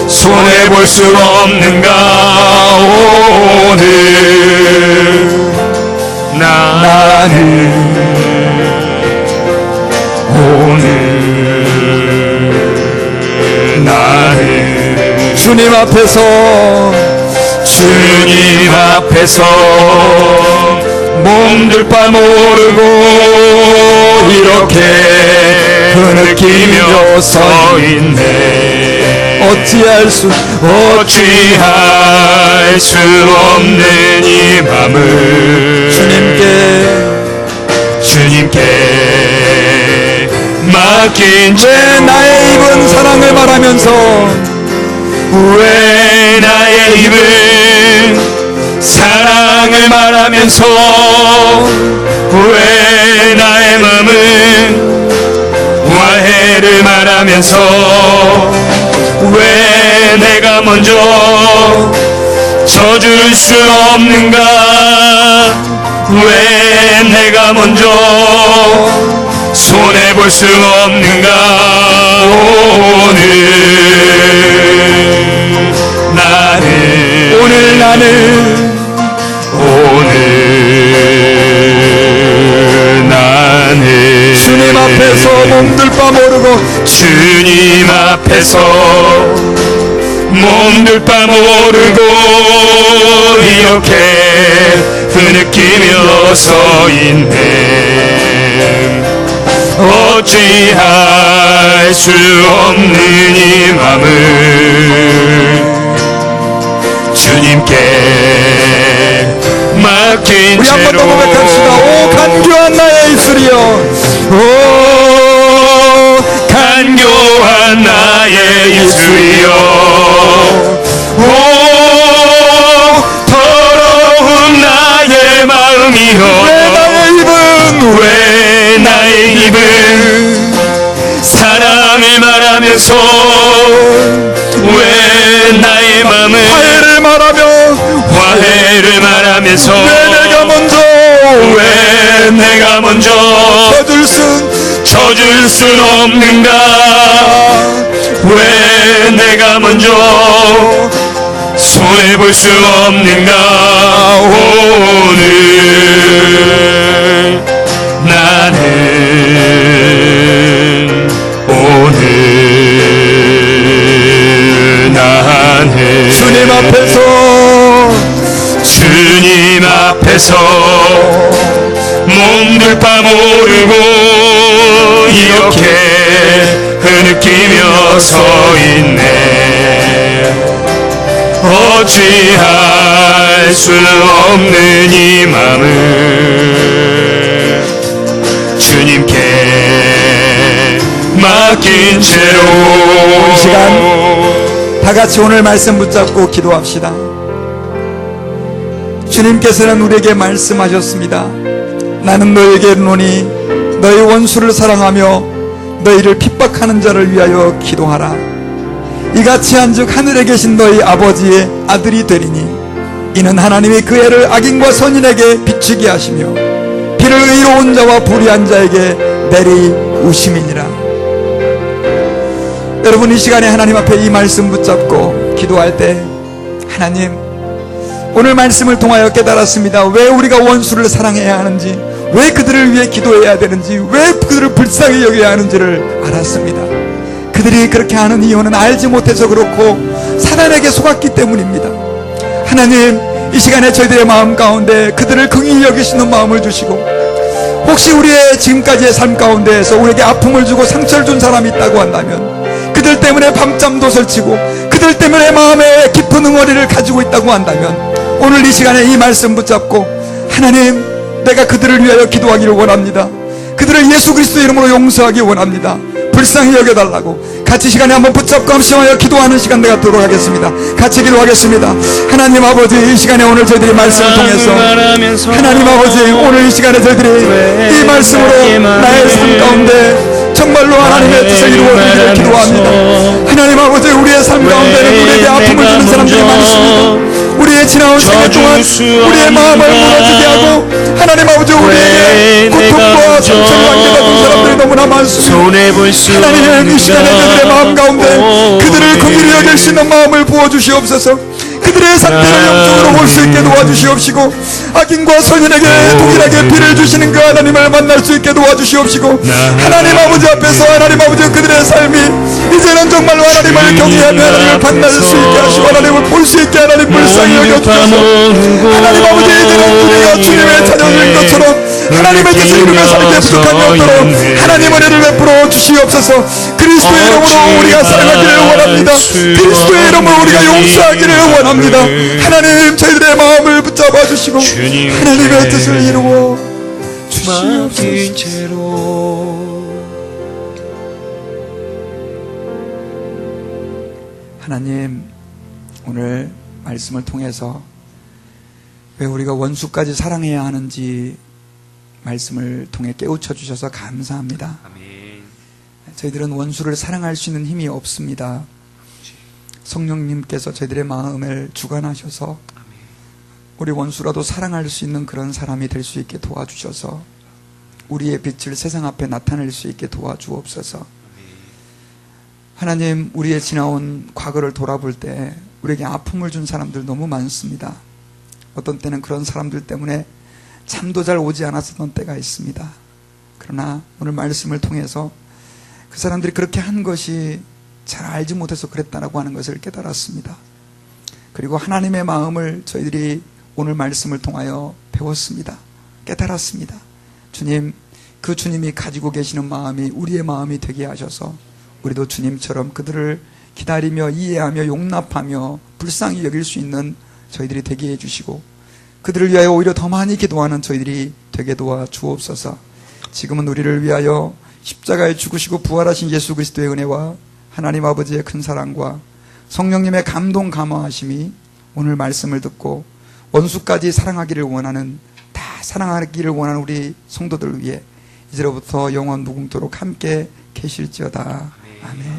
손해볼 수 없는가. 오늘 나는 주님 앞에서 몸둘 바 모르고 이렇게 흐느끼며 서 있네. 어찌할 수 없는 이 맘을 주님께 맡긴 채, 왜 나의 입은 사랑을 말하면서, 왜 나의 입은 사랑을 말하면서, 왜 나의 마음은 화해를 말하면서, 왜 내가 먼저 져줄 수 없는가, 왜 내가 먼저 손해볼 수 없는가. 오늘 나는 주님 앞에서 몸둘 바 모르고, 주님 앞에서 몸둘 바 모르고 이렇게 흐느끼며 서 있네. 어찌할 수 없는 이 맘을 주님께 맡긴 우리 한 번 더 채로, 고백합시다. 오 간교한 나의 입술이여, 오 간교한 나의 입술이여, 오 더러운 나의 마음이여, 왜 나의 입은 사랑을 말하면서, 왜 나의 마음은 화해를 말하면서, 왜 내가 먼저 져줄 순 없는가, 왜 내가 먼저 손해볼 수 없는가. 나는 주님 앞에서 몸둘 바 모르고 이렇게 흐느끼며 서 있네. 어찌할 수 없는 이 맘을 주님께 맡긴 채로 이 시간 다 같이 오늘 말씀 붙잡고 기도합시다. 주님께서는 우리에게 말씀하셨습니다. 나는 너에게 이르노니 너희 원수를 사랑하며 너희를 핍박하는 자를 위하여 기도하라. 이같이 한즉 하늘에 계신 너희 아버지의 아들이 되리니 이는 하나님이 그 애를 악인과 선인에게 비추게 하시며 비를 의로운 자와 불의한 자에게 내리우심이니라. 여러분, 이 시간에 하나님 앞에 이 말씀 붙잡고 기도할 때 하나님, 오늘 말씀을 통하여 깨달았습니다. 왜 우리가 원수를 사랑해야 하는지, 왜 그들을 위해 기도해야 되는지, 왜 그들을 불쌍히 여겨야 하는지를 알았습니다. 그들이 그렇게 하는 이유는 알지 못해서 그렇고 사단에게 속았기 때문입니다. 하나님, 이 시간에 저희들의 마음 가운데 그들을 긍휼히 여기시는 마음을 주시고, 혹시 우리의 지금까지의 삶 가운데에서 우리에게 아픔을 주고 상처를 준 사람이 있다고 한다면, 그들 때문에 밤잠도 설치고 그들 때문에 마음에 깊은 응어리를 가지고 있다고 한다면, 오늘 이 시간에 이 말씀 붙잡고 하나님, 내가 그들을 위하여 기도하기를 원합니다. 그들을 예수 그리스도의 이름으로 용서하기 원합니다. 불쌍히 여겨달라고 같이 시간에 한번 붙잡고 함심하여 기도하는 시간 갖도록 하겠습니다. 같이 기도하겠습니다. 하나님 아버지, 이 시간에 오늘 저희들이 말씀을 통해서 하나님 아버지, 오늘 이 시간에 저희들이 이 말씀으로 나의 삶 가운데 정말로 하나님의 뜻을 이루어드리기를 기도합니다. 하나님 아버지, 우리의 삶 가운데는 우리에게 아픔을 주는 사람들이 많습니다. 우리의 지나온 생애 동안 우리의 마음을 무너지게 하고 하나님 아버지, 우리에게 고통과 상처를 안겨다 준 사람들이 너무나 많습니다. 하나님, 이 시간에 그들의 마음 가운데 그들을 긍휼히 여길 수 있는 마음을 부어주시옵소서. 그들의 상태를 영적으로 볼 수 있게 도와주시옵시고, 악인과 선인에게 동일하게 비를 주시는 그 하나님을 만날 수 있게 도와주시옵시고, 하나님 아버지 앞에서 하나님 아버지 그들의 삶이 이제는 정말로 하나님을 경외하며 하나님을 만날 수 있게 하시고 하나님을 볼 수 있게 하나님 불쌍히 여겨주셔서, 하나님 아버지, 이제는 우리가 주님의 자녀인 것처럼 하나님의 뜻을 이루며 살기에 부족함이 없도록 하나님 은혜를 베풀어 주시옵소서. 그리스도의 이름으로 우리가 살아가기를 원합니다. 그리스도의 이름으로 우리가 용서하기를 원합니다. 하나님, 저희들의 마음을 붙잡아 주시고 하나님의 뜻을 이루어 주시옵소서. 하나님, 오늘 말씀을 통해서 왜 우리가 원수까지 사랑해야 하는지 말씀을 통해 깨우쳐 주셔서 감사합니다. 아멘. 저희들은 원수를 사랑할 수 있는 힘이 없습니다. 성령님께서 저희들의 마음을 주관하셔서 우리 원수라도 사랑할 수 있는 그런 사람이 될 수 있게 도와주셔서 우리의 빛을 세상 앞에 나타낼 수 있게 도와주옵소서. 하나님, 우리의 지나온 과거를 돌아볼 때 우리에게 아픔을 준 사람들 너무 많습니다. 어떤 때는 그런 사람들 때문에 잠도 잘 오지 않았었던 때가 있습니다. 그러나 오늘 말씀을 통해서 그 사람들이 그렇게 한 것이 잘 알지 못해서 그랬다라고 하는 것을 깨달았습니다. 그리고 하나님의 마음을 저희들이 오늘 말씀을 통하여 배웠습니다. 깨달았습니다. 주님, 그 주님이 가지고 계시는 마음이 우리의 마음이 되게 하셔서 우리도 주님처럼 그들을 기다리며 이해하며 용납하며 불쌍히 여길 수 있는 저희들이 되게 해주시고, 그들을 위하여 오히려 더 많이 기도하는 저희들이 되게 도와주옵소서. 지금은 우리를 위하여 십자가에 죽으시고 부활하신 예수 그리스도의 은혜와 하나님 아버지의 큰 사랑과 성령님의 감동 감화하심이 오늘 말씀을 듣고 원수까지 사랑하기를 원하는, 다 사랑하기를 원하는 우리 성도들을 위해 이제로부터 영원 무궁토록 함께 계실지어다. 아멘.